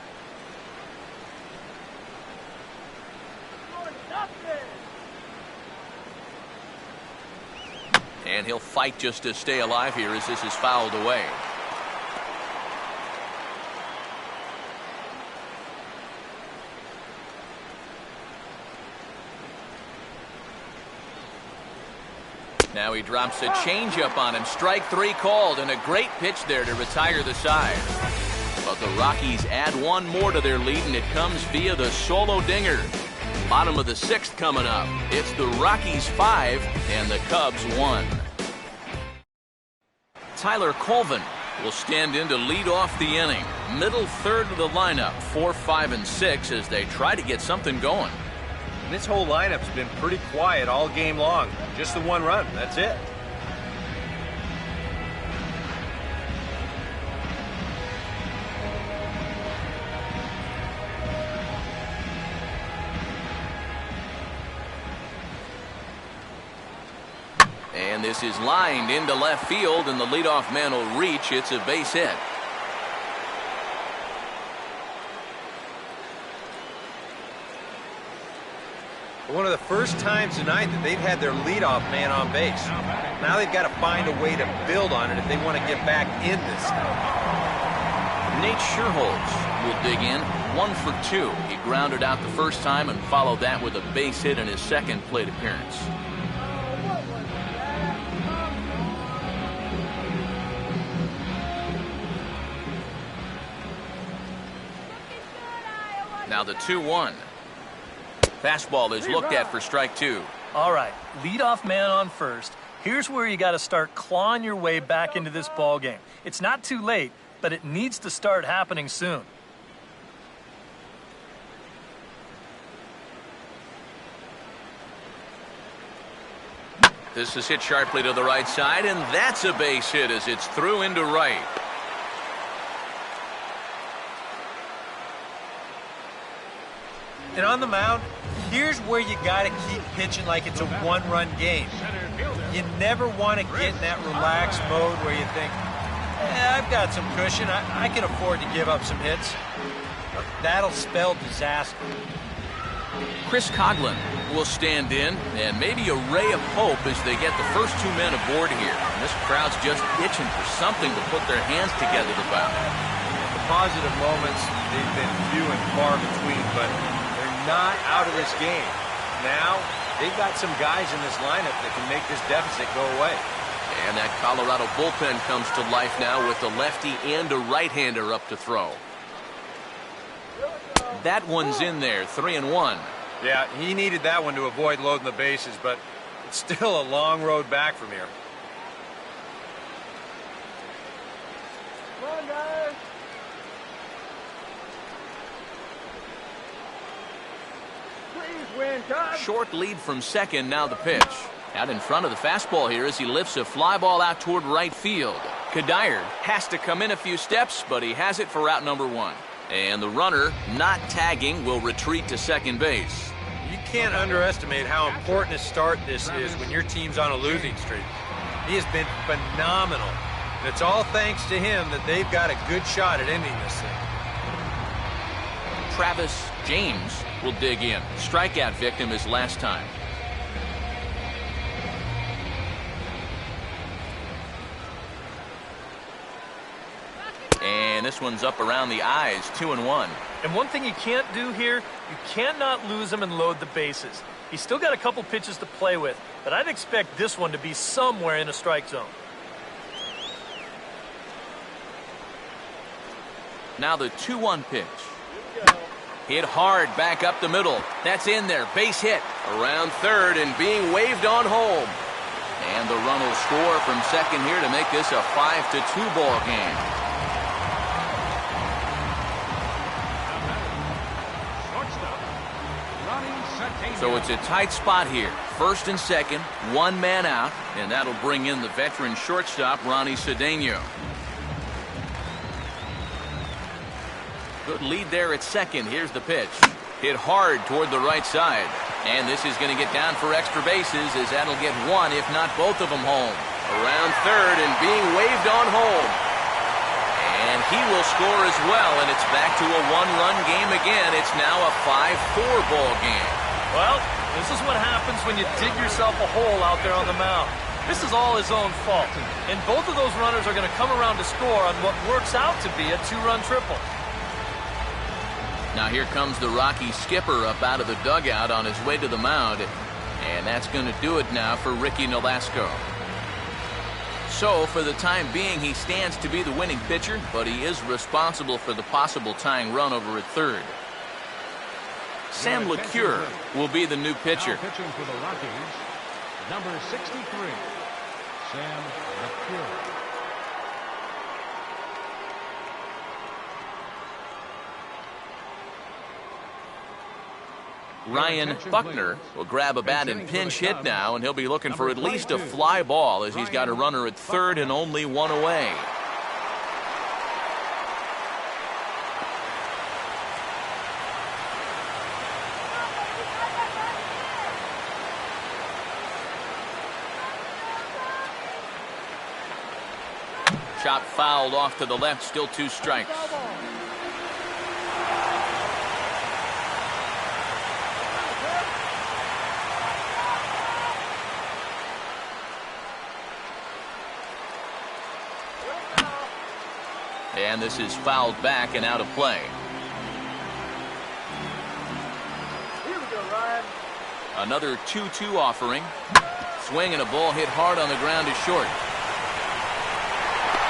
And he'll fight just to stay alive here as this is fouled away. Now he drops a changeup on him. Strike 3 called, and a great pitch there to retire the side. But the Rockies add 1 more to their lead, and it comes via the solo dinger. Bottom of the 6th coming up. It's the Rockies 5 and the Cubs 1. Tyler Colvin will stand in to lead off the inning. Middle third of the lineup, 4, 5, and 6 as they try to get something going. And this whole lineup's been pretty quiet all game long. Just the 1 run, that's it. And this is lined into left field, and the leadoff man will reach. It's a base hit. One of the first times tonight that they've had their leadoff man on base. Now they've got to find a way to build on it if they want to get back in this stuff. Nate Scherholz will dig in. 1 for 2. He grounded out the first time and followed that with a base hit in his second plate appearance. Now the 2-1. Fastball is looked at for strike 2. All right, leadoff man on first. Here's where you got to start clawing your way back into this ball game. It's not too late, but it needs to start happening soon. This is hit sharply to the right side, and that's a base hit as it's through into right. And on the mound, here's where you got to keep pitching like it's a one-run game. You never want to get in that relaxed mode where you think, I've got some cushion. I can afford to give up some hits. That'll spell disaster. Chris Coughlin will stand in, and maybe a ray of hope as they get the first two men aboard here. And this crowd's just itching for something to put their hands together about. The positive moments, they've been few and far between, but they're not out of this game. Now, they've got some guys in this lineup that can make this deficit go away. And that Colorado bullpen comes to life now with a lefty and a right-hander up to throw. That one's in there, 3-1. Yeah, he needed that one to avoid loading the bases, but it's still a long road back from here. Come on, guys. Please win, Todd. Short lead from second, now the pitch. Out in front of the fastball here as he lifts a fly ball out toward right field. Kadire has to come in a few steps, but he has it for out number one. And the runner, not tagging, will retreat to second base. You can't underestimate how important a start this is when your team's on a losing streak. He has been phenomenal. And it's all thanks to him that they've got a good shot at ending this thing. Travis James will dig in. Strikeout victim his last time. And this one's up around the eyes, 2-1. And one thing you can't do here, you cannot lose him and load the bases. He's still got a couple pitches to play with, but I'd expect this one to be somewhere in a strike zone. Now the 2-1 pitch. Hit hard back up the middle. That's in there. Base hit. Around third and being waved on home. And the run will score from second here to make this a 5-2 ball game. So it's a tight spot here. First and second, one man out, and that'll bring in the veteran shortstop, Ronnie Cedeno. Good lead there at second. Here's the pitch. Hit hard toward the right side. And this is going to get down for extra bases as that'll get one, if not both of them, home. Around third and being waved on home. And he will score as well, and it's back to a one-run game again. It's now a 5-4 ball game. Well, this is what happens when you dig yourself a hole out there on the mound. This is all his own fault. And both of those runners are going to come around to score on what works out to be a two-run triple. Now here comes the Rockies skipper up out of the dugout on his way to the mound. And that's going to do it now for Ricky Nolasco. So, for the time being, he stands to be the winning pitcher, but he is responsible for the possible tying run over at third. Sam LeCure will be the new pitcher. Now pitching for the Rockies, number 63, Sam LeCure. Ryan Buckner will grab a bat and pinch hit now, and he'll be looking for at least a fly ball as he's got a runner at third and only one away. Chop fouled off to the left, still two strikes. And this is fouled back and out of play. Here we go, Ryan. Another 2-2 offering. Swing and a ball hit hard on the ground is short.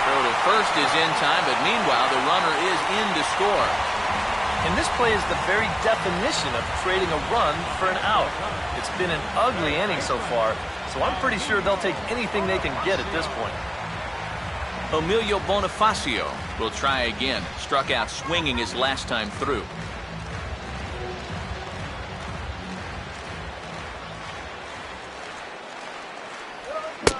Throw to first is in time, but meanwhile the runner is in to score. And this play is the very definition of trading a run for an out. It's been an ugly inning so far, so I'm pretty sure they'll take anything they can get at this point. Emilio Bonifacio will try again. Struck out swinging his last time through.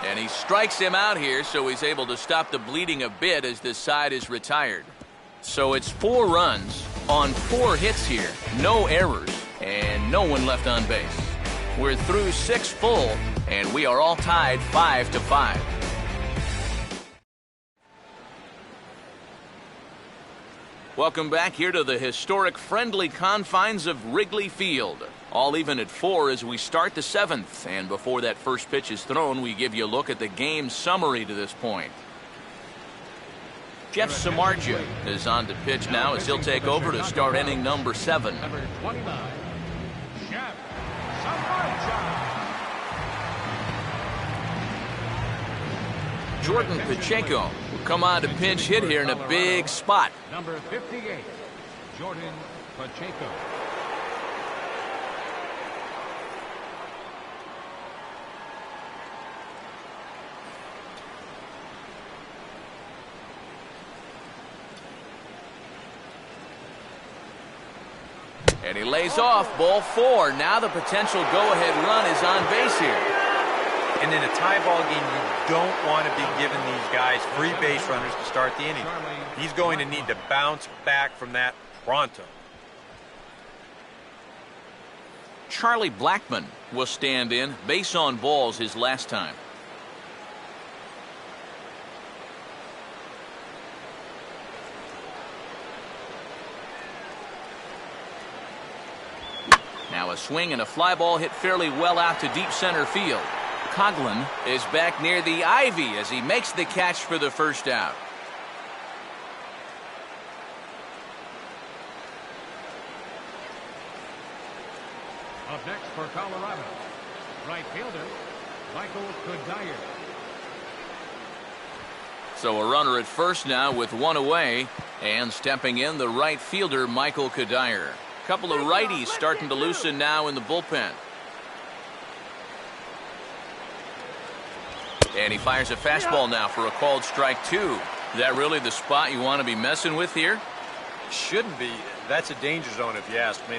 And he strikes him out here, so he's able to stop the bleeding a bit as this side is retired. So it's 4 runs on 4 hits here. No errors. and no one left on base. We're through 6 full, and we are all tied 5-5. Welcome back here to the historic friendly confines of Wrigley Field. All even at 4 as we start the 7th. And before that first pitch is thrown, we give you a look at the game summary to this point. Jeff Samardzija is on to pitch now as he'll take over to start inning number 7. Number 29, Jeff Samardzija. Jordan Pacheco will come on to pinch hit here in a big spot. Number 58, Jordan Pacheco. And he lays off, ball 4. Now the potential go-ahead run is on base here. And in a tie ball game, you don't want to be giving these guys free base runners to start the inning. He's going to need to bounce back from that pronto. Charlie Blackmon will stand in. Base on balls his last time. Now a swing and a fly ball hit fairly well out to deep center field. Coughlin is back near the ivy as he makes the catch for the first out. Up next for Colorado, right fielder Michael Cuddyer. So a runner at first now with 1 away, and stepping in the right fielder Michael Cuddyer. Couple of righties starting to loosen now in the bullpen. And he fires a fastball now for a called strike 2. Is that really the spot you want to be messing with here? Shouldn't be. That's a danger zone if you ask me.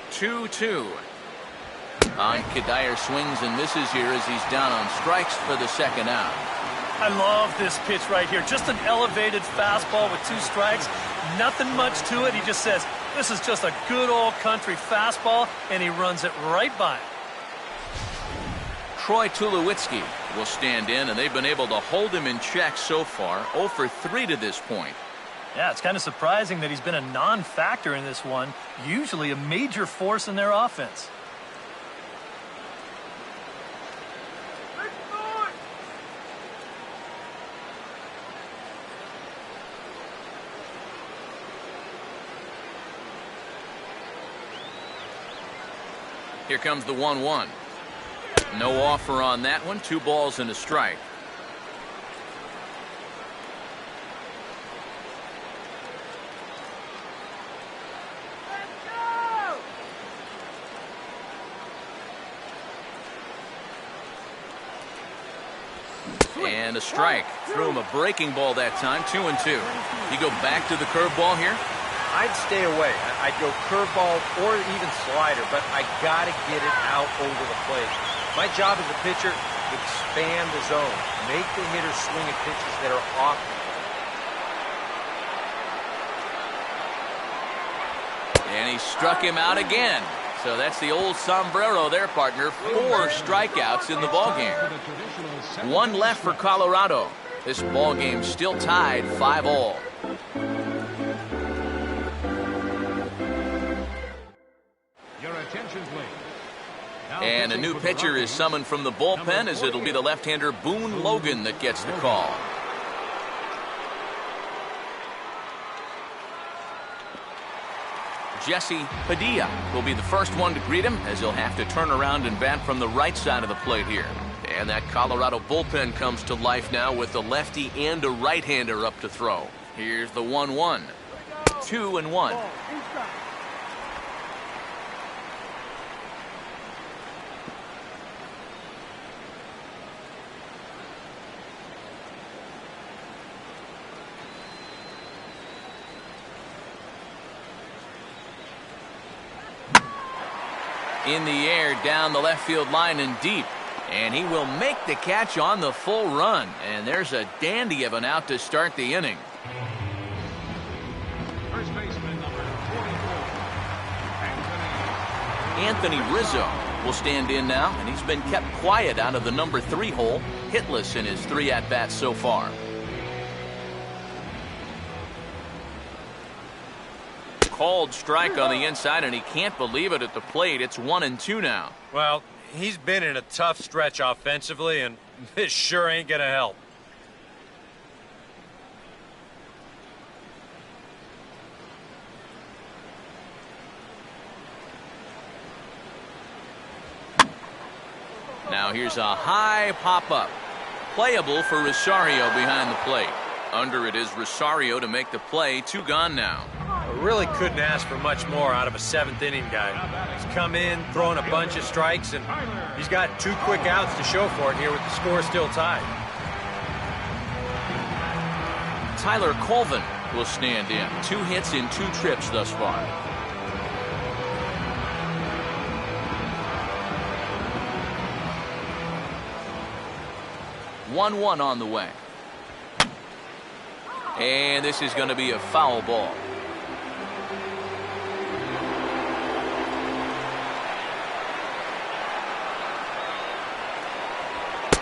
Two. On Cuddyer swings and misses here as he's down on strikes for the second out. I love this pitch right here. Just an elevated fastball with 2 strikes. Nothing much to it. He just says, this is just a good old country fastball, and he runs it right by him. Troy Tulowitzki will stand in, and they've been able to hold him in check so far. 0 for 3 to this point. Yeah, it's kind of surprising that he's been a non-factor in this one. Usually a major force in their offense. Here comes the 1-1. No offer on that one. 2 balls and a strike. And a strike. Threw him a breaking ball that time. 2-2. You go back to the curveball here? I'd stay away. I'd go curveball or even slider, but I got to get it out over the plate. My job as a pitcher, expand the zone. Make the hitter swing at pitches that are off. And he struck him out again. So that's the old sombrero there, partner. 4 strikeouts in the ballgame. 1 left for Colorado. This ballgame still tied 5-all. And a new pitcher is summoned from the bullpen as it'll be the left-hander Boone Logan that gets the call. Jesse Padilla will be the first one to greet him as he'll have to turn around and bat from the right side of the plate here. And that Colorado bullpen comes to life now with a lefty and a right-hander up to throw. Here's the 1-1. 2-1. In the air, down the left field line and deep. And he will make the catch on the full run. And there's a dandy of an out to start the inning. First baseman number 24, Anthony Rizzo will stand in now, and he's been kept quiet out of the number 3 hole, hitless in his 3 at-bats so far. Called strike on the inside, and he can't believe it at the plate. It's 1-2 now. Well, he's been in a tough stretch offensively, and this sure ain't gonna help. Now here's a high pop-up. Playable for Rosario behind the plate. Under it is Rosario to make the play. 2 gone now. I really couldn't ask for much more out of a 7th inning guy. He's come in, throwing a bunch of strikes, and he's got 2 quick outs to show for it here with the score still tied. Tyler Colvin will stand in. 2 hits in 2 trips thus far. One on the way. And this is going to be a foul ball.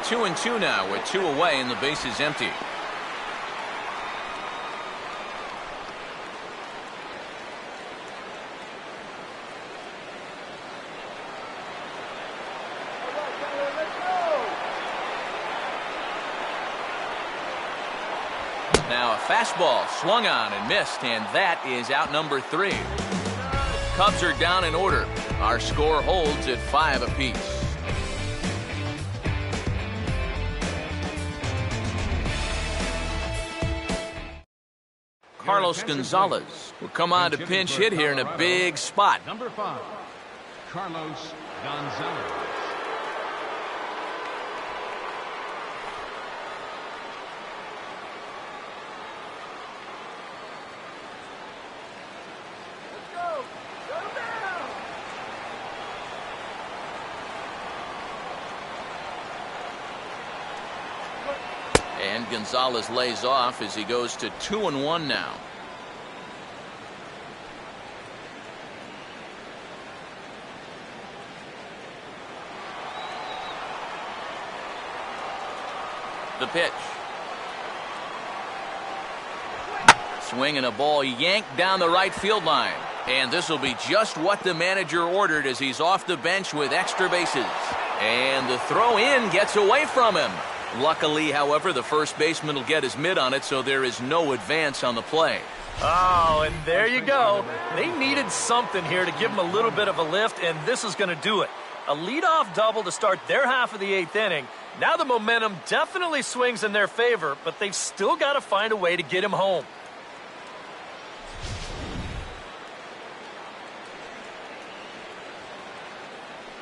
Two and two now with 2 away and the base is empty. Now a fastball swung on and missed, and that is out number 3. Cubs are down in order. Our score holds at 5 apiece. Carlos Gonzalez will come on to pinch hit here in a big spot. number 5, Carlos Gonzalez. And Gonzalez lays off as he goes to 2-1 now. The pitch. Swing and a ball yanked down the right field line. And this will be just what the manager ordered as he's off the bench with extra bases. And the throw in gets away from him. Luckily, however, the first baseman will get his mitt on it, so there is no advance on the play. Oh, and there you go. They needed something here to give them a little bit of a lift, and this is going to do it. A leadoff double to start their half of the 8th inning. Now the momentum definitely swings in their favor, but they've still got to find a way to get him home.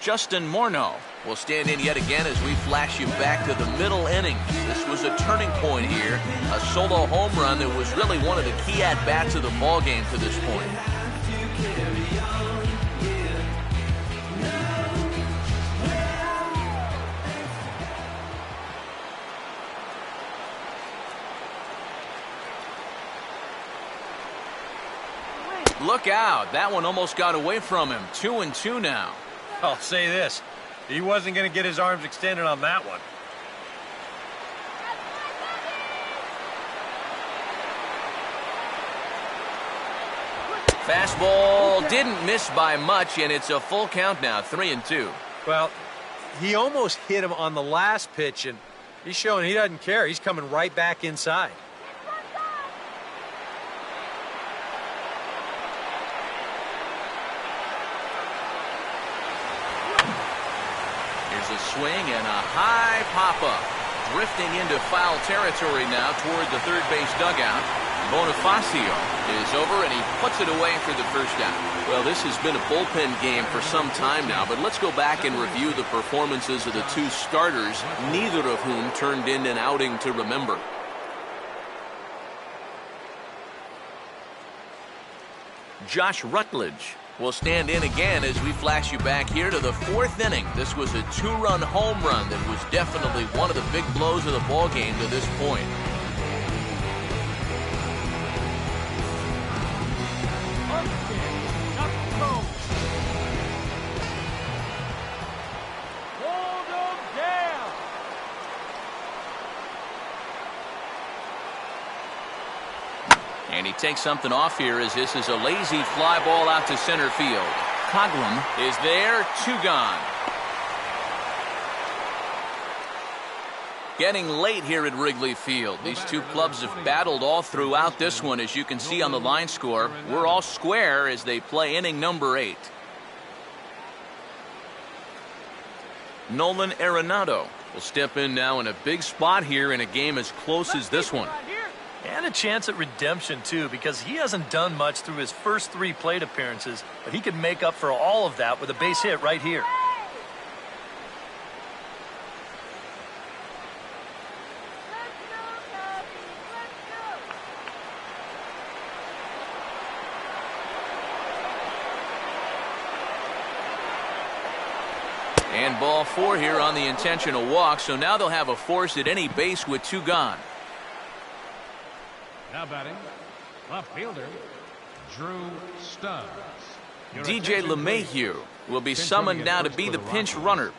Justin Morneau will stand in yet again as we flash you back to the middle innings. This was a turning point here, a solo home run that was really one of the key at-bats of the ball game to this point. Look out, that one almost got away from him. 2-2 now. I'll say this, he wasn't going to get his arms extended on that one. Fastball didn't miss by much, and it's a full count now, 3-2. Well, he almost hit him on the last pitch, and he's showing he doesn't care. He's coming right back inside. Here's a swing and a high pop-up. Drifting into foul territory now toward the third base dugout. Bonifacio is over, and he puts it away for the first out. Well, this has been a bullpen game for some time now, but let's go back and review the performances of the 2 starters, neither of whom turned in an outing to remember. Josh Rutledge We'll stand in again as we flash you back here to the 4th inning. This was a 2-run home run that was definitely one of the big blows of the ball game to this point. And he takes something off here as this is a lazy fly ball out to center field. Coghlan is there, 2 gone. Getting late here at Wrigley Field. These two clubs have battled all throughout this one, as you can see on the line score. We're all square as they play inning number 8. Nolan Arenado will step in now in a big spot here in a game as close as this one. And a chance at redemption, too, because he hasn't done much through his first 3 plate appearances, but he can make up for all of that with a base hit right here. And ball 4 here on the intentional walk, so now they'll have a force at any base with 2 gone. Now batting, left fielder, Drew Stubbs. DJ LeMahieu will be summoned now to be the pinch runner.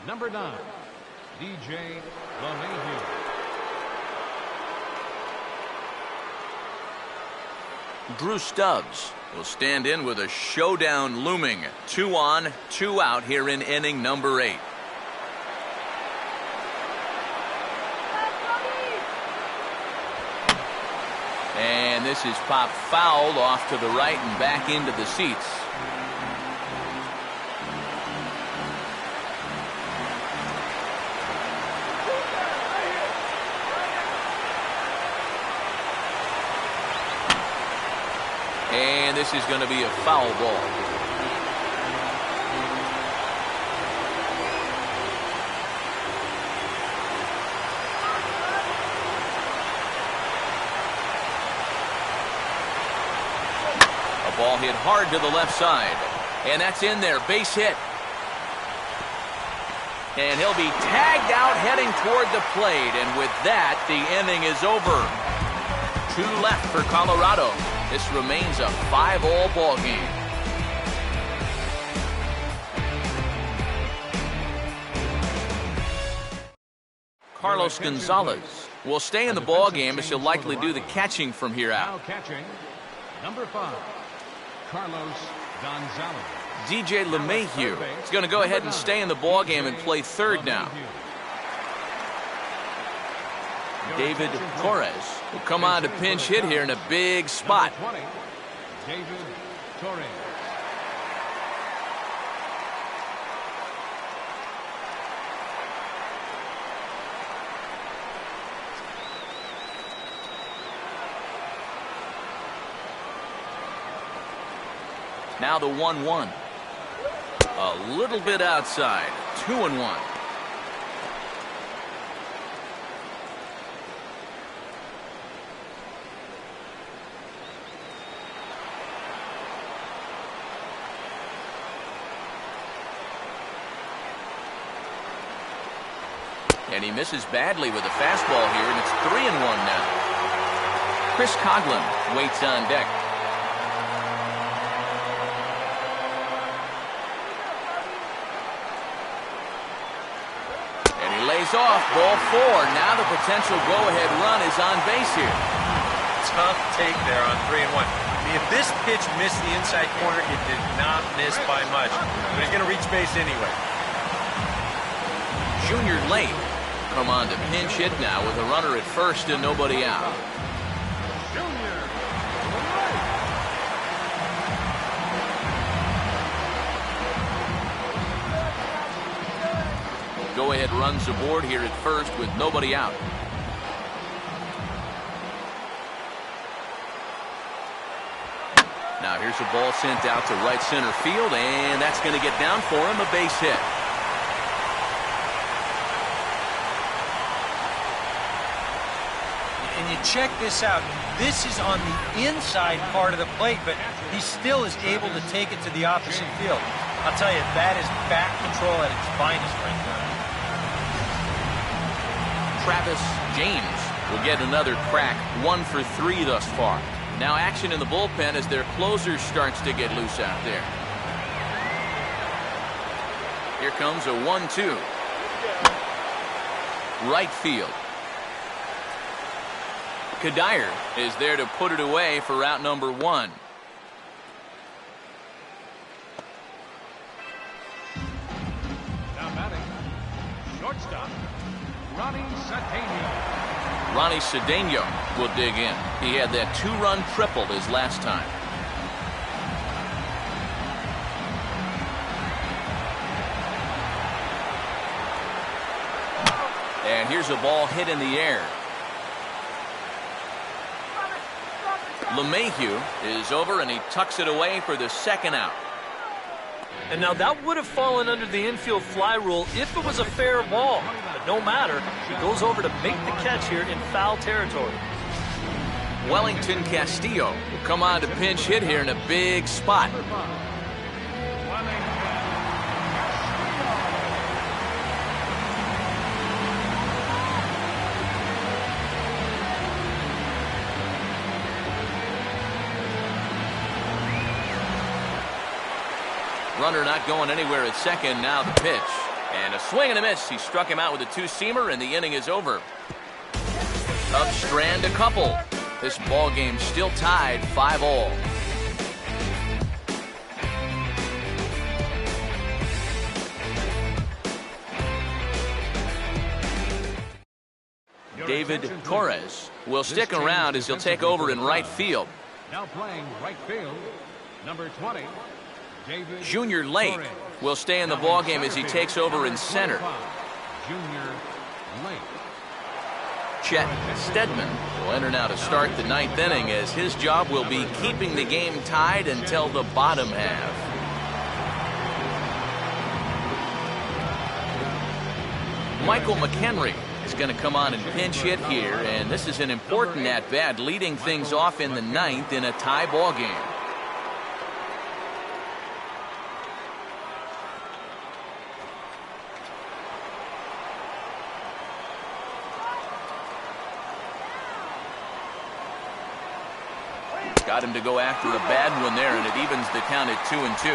Number 9, DJ LeMahieu. Drew Stubbs will stand in with a showdown looming. 2 on, 2 out here in inning number 8. And this is popped foul off to the right and back into the seats. And this is going to be a foul ball. Ball hit hard to the left side. And that's in there. Base hit. And he'll be tagged out heading toward the plate. And with that, the inning is over. 2 left for Colorado. This remains a 5-all ball game. Carlos Gonzalez will stay in the ball game as he'll likely do the catching from here out. Now catching, number 5. Carlos Gonzalez. DJ LeMahieu is going to go ahead and stay in the ball game and play third now. David Torres will come on to pinch hit here in a big spot. 20, David Torres. Now the 1-1. A little bit outside. 2-1. And he misses badly with a fastball here, and it's 3-1 now. Chris Coghlan waits on deck. Off, ball 4. Now the potential go-ahead run is on base here. Tough take there on 3-1. I mean, if this pitch missed the inside corner, it did not miss by much. But he's going to reach base anyway. Junior Late come on to pinch hit now with a runner at first and nobody out. Go-ahead runs aboard here at first with nobody out. Now here's a ball sent out to right center field, and that's going to get down for him, a base hit. And you check this out. This is on the inside part of the plate, but he still is able to take it to the opposite field. I'll tell you, that is bat control at its finest right there. Travis James will get another crack, 1 for 3 thus far. Now action in the bullpen as their closer starts to get loose out there. Here comes a 1-2. Right field. Kadire is there to put it away for out number 1. Now batting, shortstop, Ronnie Cedeno. Ronnie Cedeno will dig in. He had that 2-run triple his last time. And here's a ball hit in the air. LeMahieu is over, and he tucks it away for the second out. And now that would have fallen under the infield fly rule if it was a fair ball. But no matter, he goes over to make the catch here in foul territory. Wellington Castillo will come on to pinch hit here in a big spot. Runner not going anywhere at second. Now the pitch. And a swing and a miss. He struck him out with a 2-seamer, and the inning is over. Upstrand a couple. This ball game still tied 5-all. David Torres will stick around as he'll take over in right field. Now playing right field, number 20. Junior Lake will stay in the ballgame as he takes over in center. Junior Lake. Chet Steadman will enter now to start the 9th inning as his job will be keeping the game tied until the bottom half. Michael McHenry is going to come on and pinch hit here, and this is an important at-bat, leading things off in the 9th in a tie ball game. Got him to go after a bad one there, and it evens the count at 2-2.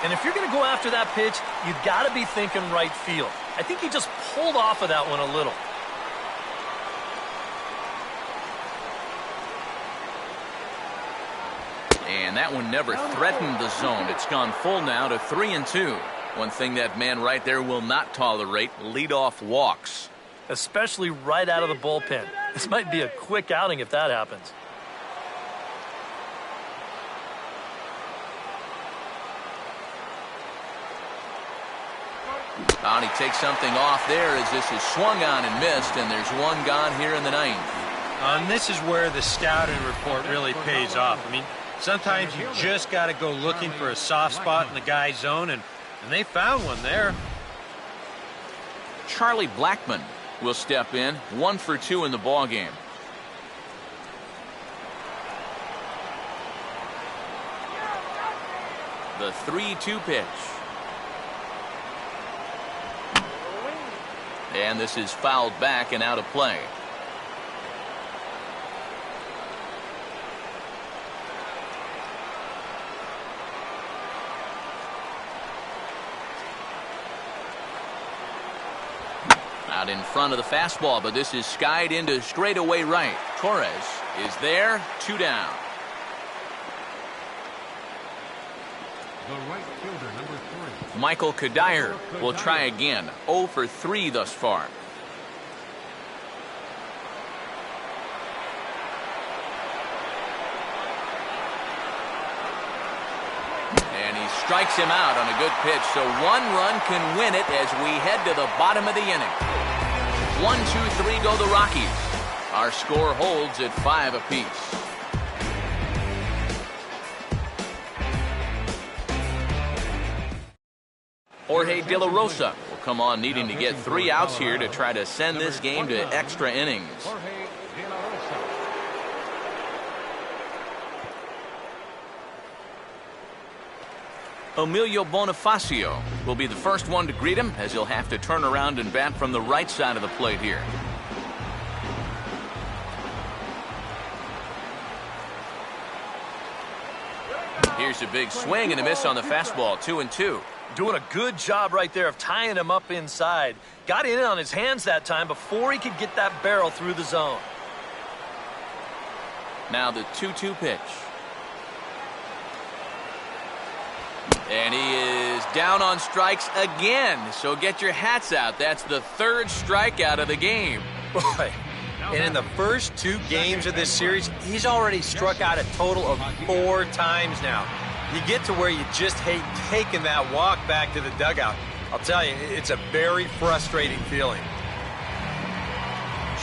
And if you're going to go after that pitch, you've got to be thinking right field. I think he just pulled off of that one a little. And that one never threatened the zone. It's gone full now to 3-2. One thing that man right there will not tolerate, leadoff walks. Especially right out of the bullpen. This might be a quick outing if that happens. And he takes something off there as this is swung on and missed, and there's one gone here in the 9th. And this is where the scouting report really pays off. I mean, sometimes you just got to go looking for a soft spot in the guy's zone, and they found one there. Charlie Blackmon will step in, 1 for 2 in the ballgame. The 3-2 pitch. And this is fouled back and out of play. Out in front of the fastball, but this is skied into straightaway right. Torres is there, 2 down. The right fielder, number 3. Michael Kadire will try again. 0 for 3 thus far. And he strikes him out on a good pitch, so 1 run can win it as we head to the bottom of the inning. 1-2-3 go the Rockies. Our score holds at 5 apiece. Jorge De La Rosa will come on needing to get 3 outs here to try to send this game to extra innings. Jorge De La Rosa. Emilio Bonifacio will be the first one to greet him, as he'll have to turn around and bat from the right side of the plate here. Here's a big swing and a miss on the fastball, 2-2. Doing a good job right there of tying him up inside. Got in on his hands that time before he could get that barrel through the zone. Now the 2-2 pitch. And he is down on strikes again, so get your hats out. That's the third strikeout of the game. Boy, and in the first 2 games of this series, he's already struck out a total of 4 times now. You get to where you just hate taking that walk back to the dugout. I'll tell you, it's a very frustrating feeling.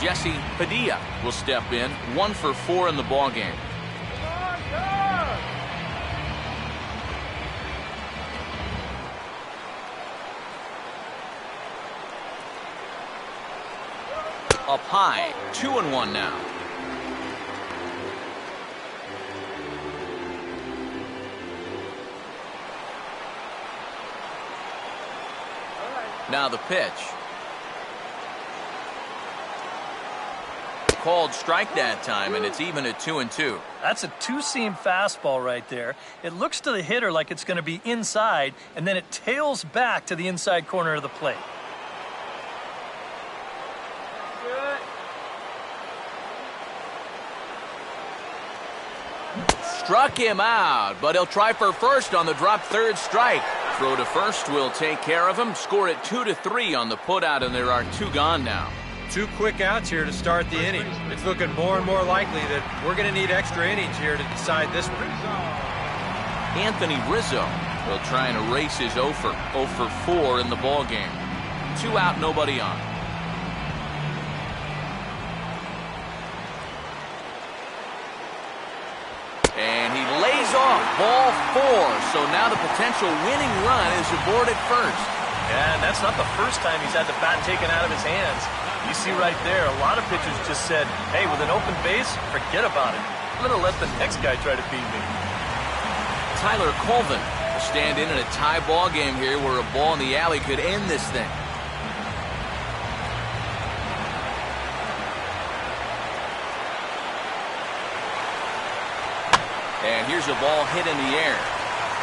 Jesse Padilla will step in, 1 for 4 in the ballgame. Up high, 2-1 now. Now the pitch. Called strike that time, and it's even at 2-2. That's a two-seam fastball right there. It looks to the hitter like it's going to be inside, and then it tails back to the inside corner of the plate. Struck him out, but he'll try for first on the drop third strike. Throw to first will take care of him. Score it 2-3 on the putout, and there are 2 gone now. 2 quick outs here to start the inning. It's looking more and more likely that we're going to need extra innings here to decide this one. Anthony Rizzo will try and erase his 0 for 4 in the ballgame. 2 out, nobody on. And he lays off, ball 4. So now the potential winning run is aboard at first. Yeah, and that's not the first time he's had the bat taken out of his hands. You see right there, a lot of pitchers just said, hey, with an open base, forget about it. I'm going to let the next guy try to beat me. Tyler Colvin will stand in a tie ball game here where a ball in the alley could end this thing. And here's a ball hit in the air.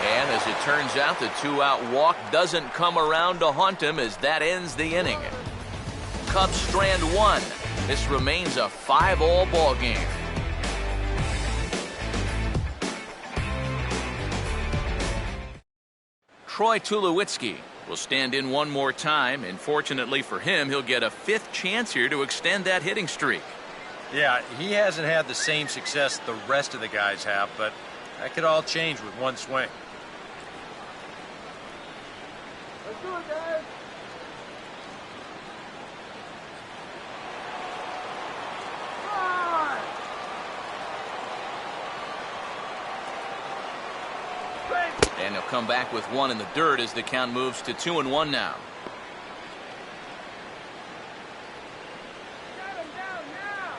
And as it turns out, the 2-out walk doesn't come around to haunt him as that ends the inning. Cubs strand 1. This remains a 5-all ball game. Troy Tulowitzki will stand in one more time, and fortunately for him, he'll get a 5th chance here to extend that hitting streak. Yeah, he hasn't had the same success the rest of the guys have, but that could all change with 1 swing. Let's do it, guys. And he'll come back with 1 in the dirt as the count moves to 2-1 now. Get him down now.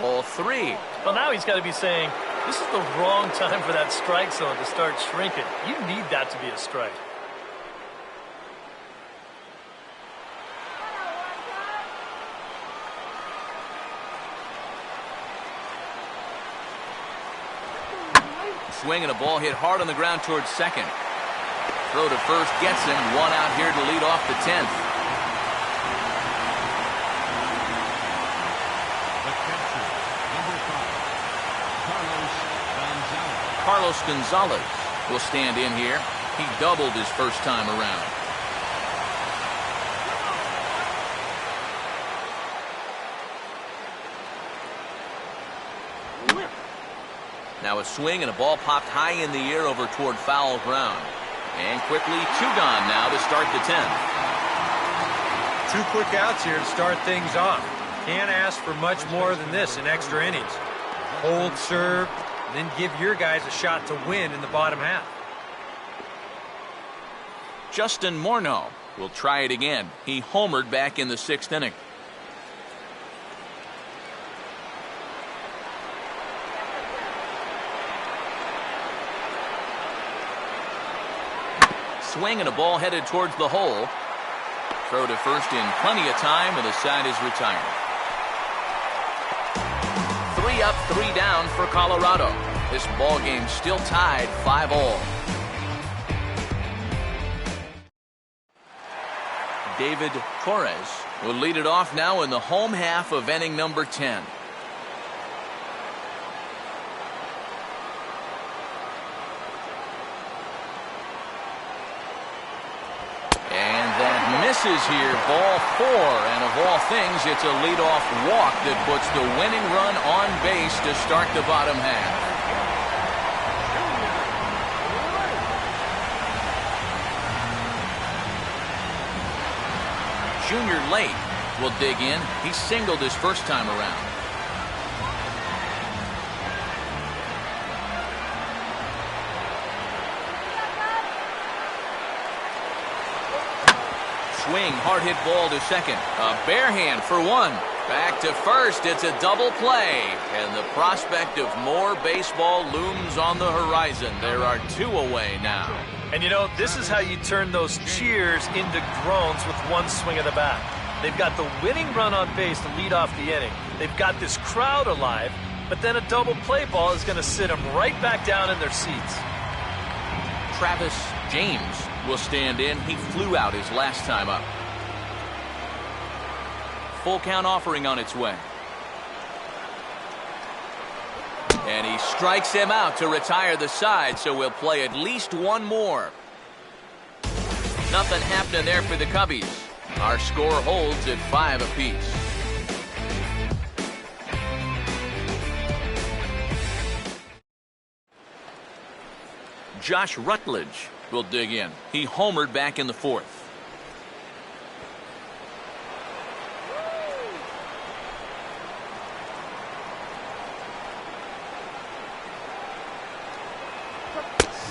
Ball 3. Well, now he's got to be saying, this is the wrong time for that strike zone to start shrinking. You need that to be a strike. Swing and a ball hit hard on the ground towards second. Throw to first gets him. 1 out here to lead off the 10th. The catcher, number 5, Carlos Gonzalez will stand in here. He doubled his first time around. Now a swing and a ball popped high in the air over toward foul ground. And quickly 2 gone now to start the 10th. 2 quick outs here to start things off. Can't ask for much more than this in extra innings. Hold serve, and then give your guys a shot to win in the bottom half. Justin Morneau will try it again. He homered back in the 6th inning. Swing and a ball headed towards the hole. Throw to first in plenty of time, and the side is retired. 3 up, 3 down for Colorado. This ball game still tied 5-all. David Torres will lead it off now in the home half of inning number 10. Misses here, ball 4, and of all things, it's a leadoff walk that puts the winning run on base to start the bottom half. Junior Late will dig in. He singled his first time around. Swing, hard hit ball to second. A bare hand for 1. Back to first. It's a double play. And the prospect of more baseball looms on the horizon. There are 2 away now. And you know, this is how you turn those cheers into groans with one swing of the bat. They've got the winning run on base to lead off the inning. They've got this crowd alive, but then a double play ball is going to sit them right back down in their seats. Travis James will stand in. He flew out his last time up. Full count offering on its way. And he strikes him out to retire the side, so we'll play at least 1 more. Nothing happening there for the Cubbies. Our score holds at 5 apiece. Josh Rutledge will dig in. He homered back in the 4th.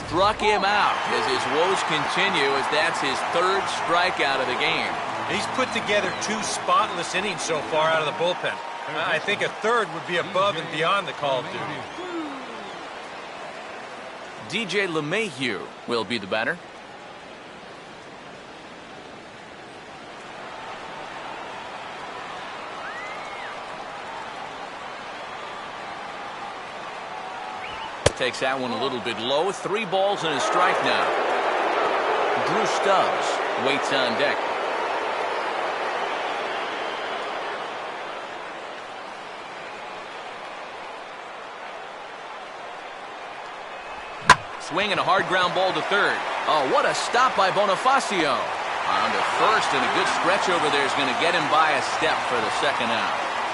Struck him out as his woes continue, as that's his 3rd strikeout of the game. He's put together 2 spotless innings so far out of the bullpen. I think a 3rd would be above and beyond the call of duty. DJ LeMahieu will be the batter. Takes that one a little bit low. 3 balls and a strike now. Drew Stubbs waits on deck. Swing and a hard ground ball to third. Oh, what a stop by Bonifacio. On to first, and a good stretch over there is going to get him by a step for the 2nd out.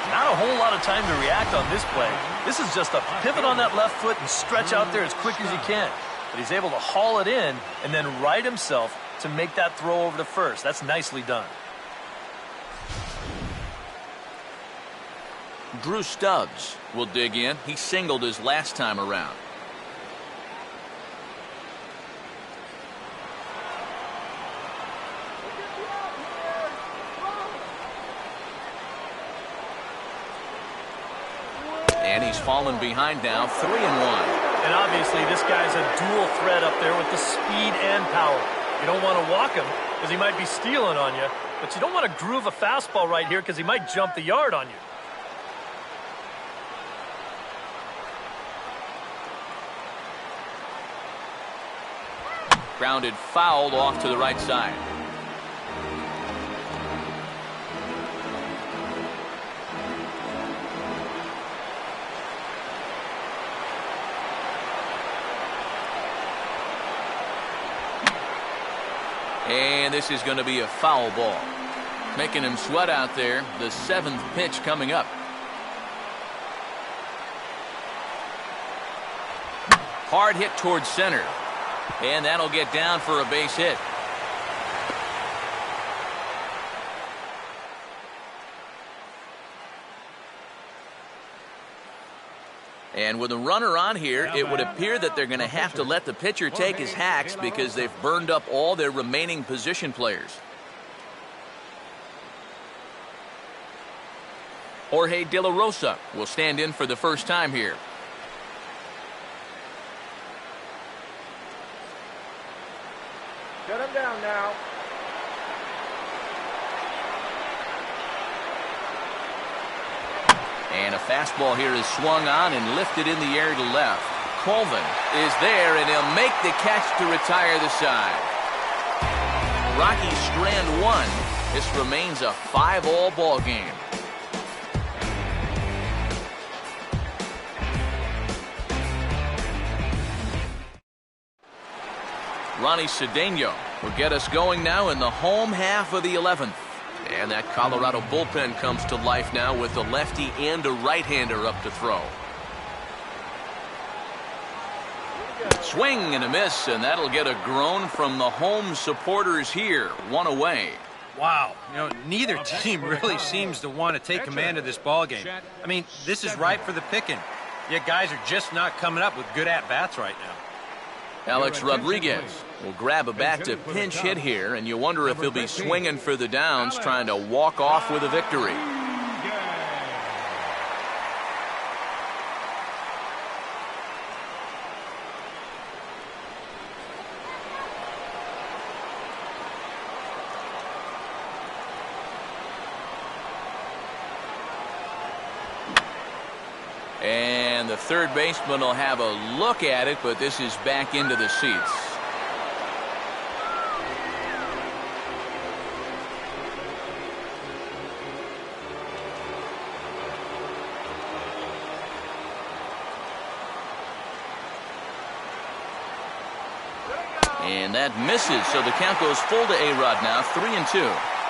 Not a whole lot of time to react on this play. This is just a pivot on that left foot and stretch out there as quick as you can. But he's able to haul it in and then right himself to make that throw over to first. That's nicely done. Drew Stubbs will dig in. He singled his last time around. And he's fallen behind now, 3-1. And obviously this guy's a dual threat up there with the speed and power. You don't want to walk him because he might be stealing on you, but you don't want to groove a fastball right here because he might jump the yard on you. Grounded foul off to the right side. And this is going to be a foul ball. Making him sweat out there. The 7th pitch coming up. Hard hit towards center. And that'll get down for a base hit. And And with a runner on here, it would appear that they're going to have to let the pitcher take his hacks because they've burned up all their remaining position players. Jorge De La Rosa will stand in for the first time here. Shut him down now. And a fastball here is swung on and lifted in the air to left. Colvin is there, and he'll make the catch to retire the side. Rockies strand one. This remains a 5-all ball game. Ronnie Cedeno will get us going now in the home half of the 11th. And that Colorado bullpen comes to life now with a lefty and a right-hander up to throw. Swing and a miss, and that'll get a groan from the home supporters here. One away. Wow, neither team really seems to want to take command of this ball game. I mean, this is ripe for the picking. Yet guys are just not coming up with good at-bats right now. Alex Rodriguez will grab a bat to pinch hit here, and you wonder if he'll be swinging for the downs, trying to walk off with a victory. And the third baseman will have a look at it, but this is back into the seats. And that misses, so the count goes full to A-Rod now, 3-2.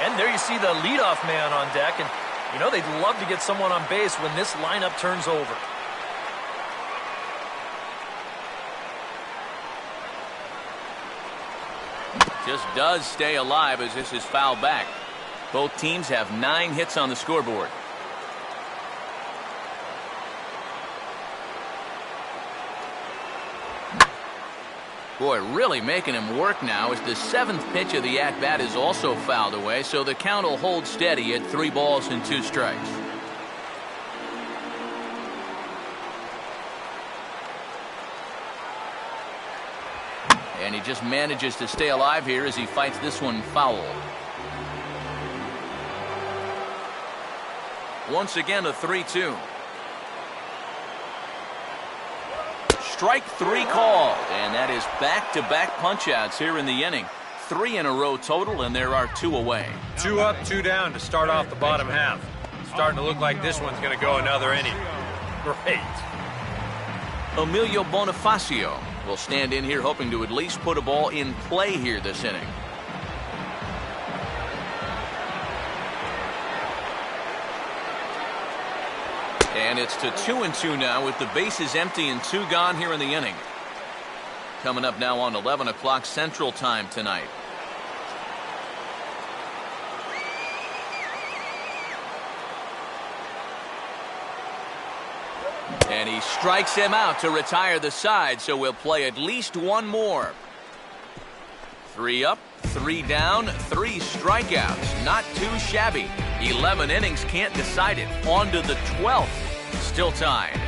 And there you see the leadoff man on deck, and they'd love to get someone on base when this lineup turns over. Just does stay alive as this is fouled back. Both teams have 9 hits on the scoreboard. Boy, really making him work now as the 7th pitch of the at-bat is also fouled away, so the count will hold steady at 3 balls and 2 strikes. And he just manages to stay alive here as he fights this one foul. Once again, a 3-2. Strike 3 called, and that is back-to-back punch-outs here in the inning. 3 in a row total, and there are 2 away. 2 up, 2 down to start off the bottom half. Starting to look like this one's going to go another inning. Great. Emilio Bonifacio will stand in here hoping to at least put a ball in play here this inning. And it's to 2-2 now with the bases empty and 2 gone here in the inning. Coming up now on 11 o'clock Central Time tonight. And he strikes him out to retire the side, so we'll play at least 1 more. 3 up, 3 down, 3 strikeouts. Not too shabby. 11 innings, can't decide it. On to the 12th. Still tied.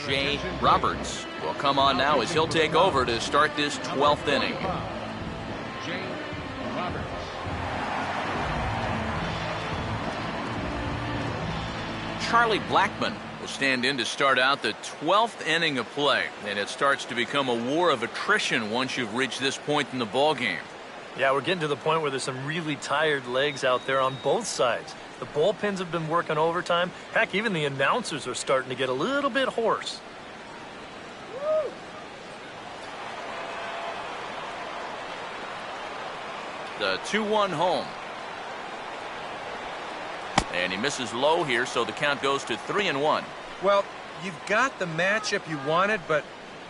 Jay Roberts will come on now as he'll take over to start this 12th inning. Jay Roberts. Charlie Blackmon will stand in to start out the 12th inning of play, and it starts to become a war of attrition once you've reached this point in the ball game. Yeah, we're getting to the point where there's some really tired legs out there on both sides. The bullpens have been working overtime. Heck, even the announcers are starting to get a little bit hoarse. The 2-1 home. And he misses low here, so the count goes to 3-1. Well, you've got the matchup you wanted, but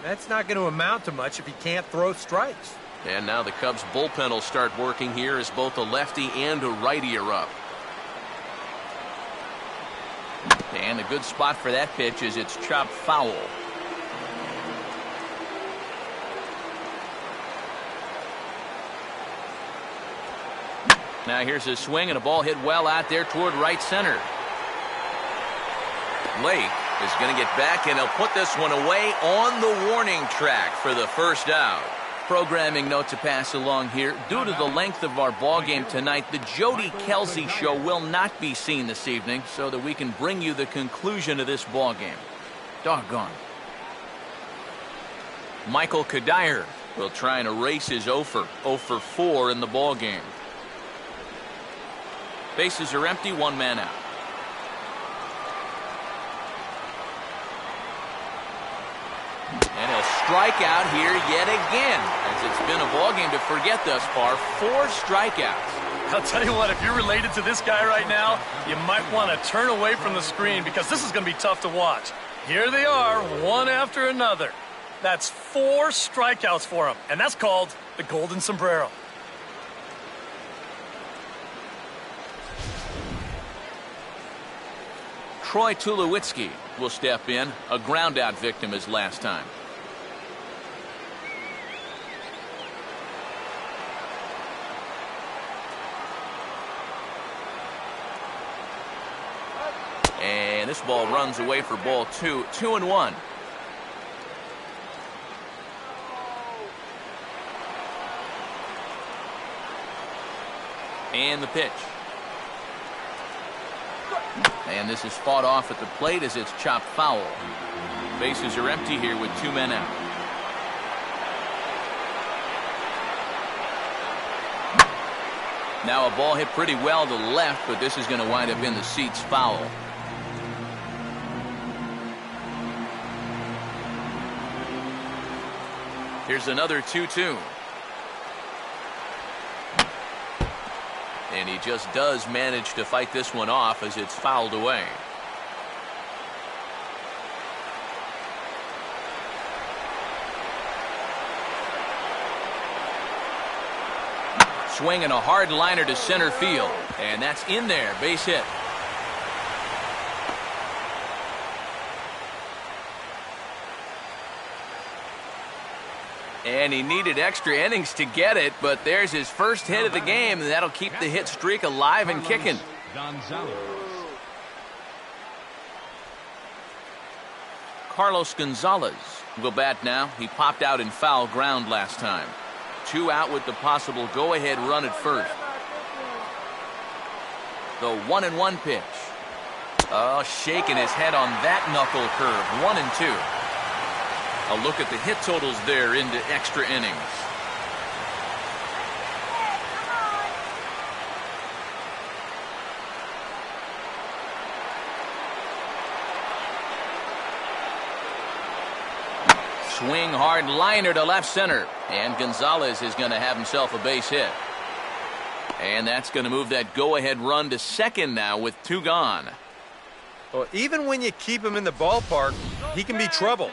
that's not going to amount to much if you can't throw strikes. And now the Cubs bullpen will start working here as both a lefty and a righty are up. And a good spot for that pitch is it's chopped foul. Now here's a swing and a ball hit well out there toward right center. Lake is going to get back, and he'll put this one away on the warning track for the first out. Programming note to pass along here. Due to the length of our ball game tonight, the Jody Kelsey show will not be seen this evening so that we can bring you the conclusion of this ball game. Doggone. Michael Kadire will try and erase his 0 for 4 in the ball game. Bases are empty, one man out. And he'll strike out here yet again, as it's been a ball game to forget thus far. 4 strikeouts. I'll tell you what, if you're related to this guy right now, you might want to turn away from the screen because this is going to be tough to watch. Here they are, one after another. That's 4 strikeouts for him, and that's called the Golden Sombrero. Troy Tulowitzki will step in, a ground-out victim as last time. And this ball runs away for ball 2, 2-1. And the pitch. And this is fought off at the plate as it's chopped foul. Bases are empty here with 2 men out. Now a ball hit pretty well to the left, but this is going to wind up in the seats foul. Here's another 2-2. And he just does manage to fight this one off as it's fouled away. Swinging a hard liner to center field. And that's in there, base hit. And he needed extra innings to get it, but there's his first hit of the game, and that'll keep the hit streak alive and kicking. Carlos Gonzalez will bat now. He popped out in foul ground last time. 2 out with the possible go-ahead run at first. The 1-1 pitch. Oh, shaking his head on that knuckle curve. 1-2. A look at the hit totals there into extra innings. Swing hard liner to left center. And Gonzalez is going to have himself a base hit. And that's going to move that go-ahead run to second now with 2 gone. Well, even when you keep him in the ballpark, he can be trouble.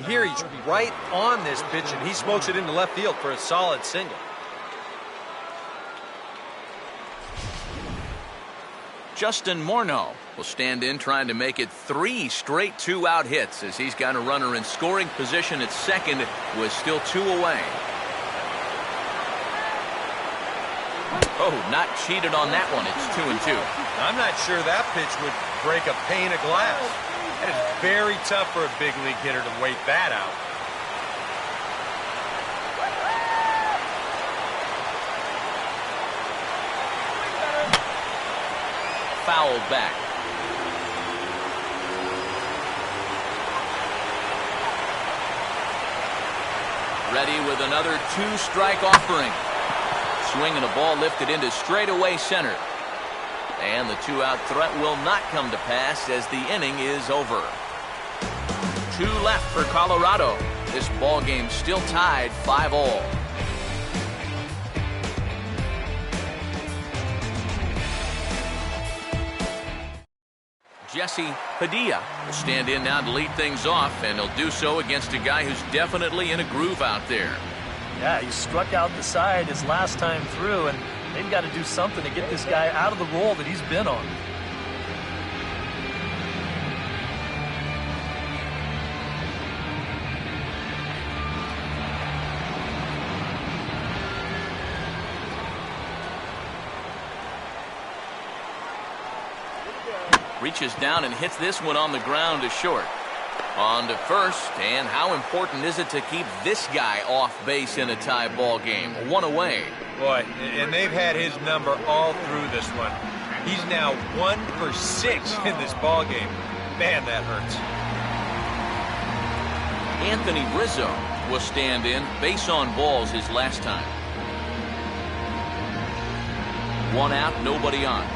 Here he's right on this pitch, and he smokes it into left field for a solid single. Justin Morneau will stand in trying to make it 3 straight 2-out hits as he's got a runner in scoring position at second with still 2 away. Oh, not cheated on that one. It's 2-2. I'm not sure that pitch would break a pane of glass. That is very tough for a big league hitter to wait that out. Fouled back. Ready with another 2-strike offering. Swing and a ball lifted into straightaway center. And the 2-out threat will not come to pass as the inning is over. 2 left for Colorado. This ball game still tied 5-all. Jesse Padilla will stand in now to lead things off, and he'll do so against a guy who's definitely in a groove out there. Yeah, he struck out the side his last time through, and they've got to do something to get this guy out of the role that he's been on. Reaches down and hits this one on the ground to short. On to first, and how important is it to keep this guy off base in a tie ball game? One away. Boy, and they've had his number all through this one. He's now 1 for 6 in this ball game. Man, that hurts. Anthony Rizzo will stand in. Base on balls his last time. 1 out, nobody on.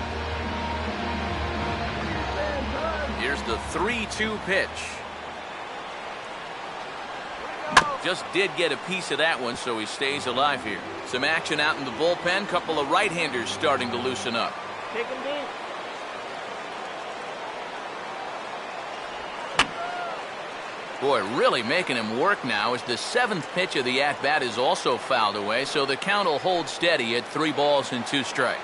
Here's the 3-2 pitch. Just did get a piece of that one, so he stays alive here. Some action out in the bullpen. Couple of right-handers starting to loosen up. Kick him deep. Boy, really making him work now as the 7th pitch of the at-bat is also fouled away, so the count will hold steady at 3 balls and 2 strikes.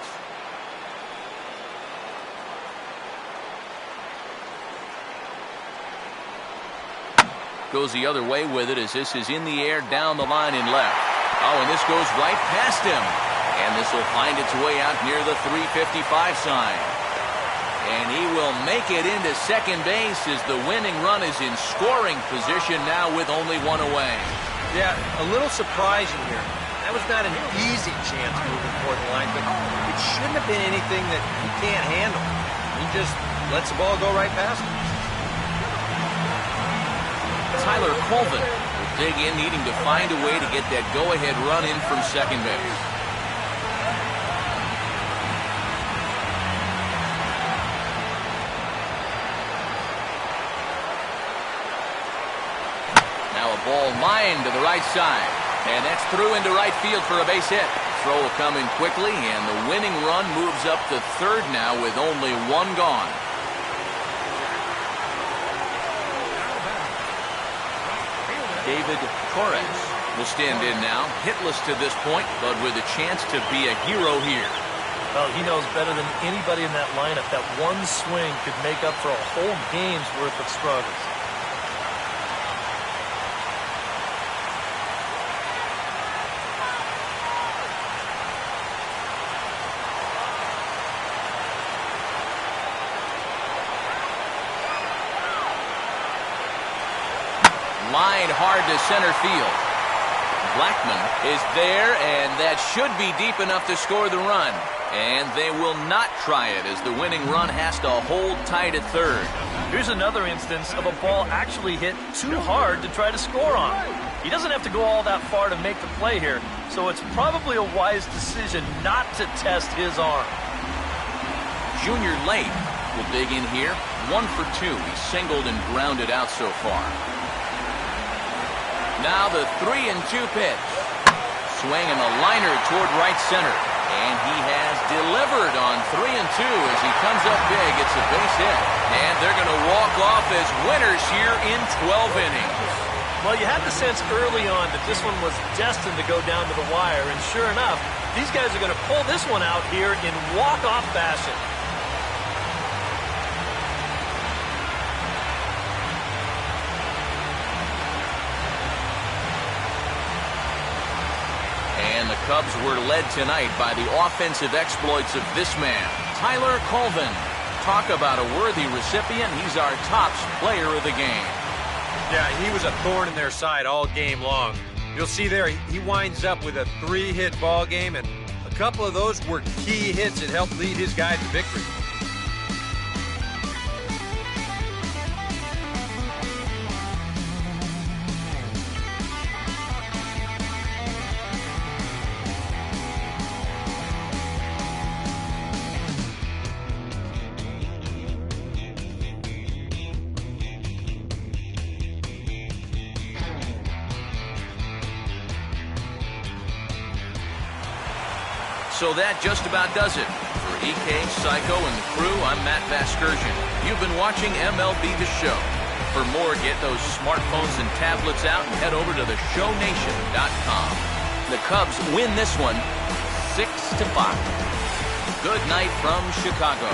Goes the other way with it as this is in the air down the line in left. Oh, and this goes right past him. And this will find its way out near the 355 sign. And he will make it into second base as the winning run is in scoring position now with only 1 away. Yeah, a little surprising here. That was not an easy chance moving toward the line, but it shouldn't have been anything that he can't handle. He just lets the ball go right past him. Tyler Colvin will dig in, needing to find a way to get that go-ahead run in from second base. Now a ball lined to the right side, and that's through into right field for a base hit. Throw will come in quickly, and the winning run moves up to third now with only 1 gone. David Torres will stand in now, hitless to this point, but with a chance to be a hero here. Well, he knows better than anybody in that lineup that one swing could make up for a whole game's worth of struggles. Lined hard to center field. Blackman is there, and that should be deep enough to score the run. And they will not try it as the winning run has to hold tight at third. Here's another instance of a ball actually hit too hard to try to score on. He doesn't have to go all that far to make the play here, so it's probably a wise decision not to test his arm. Junior Late will dig in here. 1 for 2. He's singled and grounded out so far. Now the 3-2 pitch. Swinging a liner toward right center. And he has delivered on 3-2 as he comes up big. It's a base hit. And they're going to walk off as winners here in 12 innings. Well, you had the sense early on that this one was destined to go down to the wire. And sure enough, these guys are going to pull this one out here in walk-off fashion. And the Cubs were led tonight by the offensive exploits of this man, Tyler Colvin. Talk about a worthy recipient. He's our tops player of the game. Yeah, he was a thorn in their side all game long. You'll see there, he winds up with a 3-hit ball game, and a couple of those were key hits that helped lead his guy to victory. So that just about does it. For EK, Psycho, and the crew, I'm Matt Vasgersian. You've been watching MLB The Show. For more, get those smartphones and tablets out and head over to theshownation.com. The Cubs win this one 6-5. Good night from Chicago.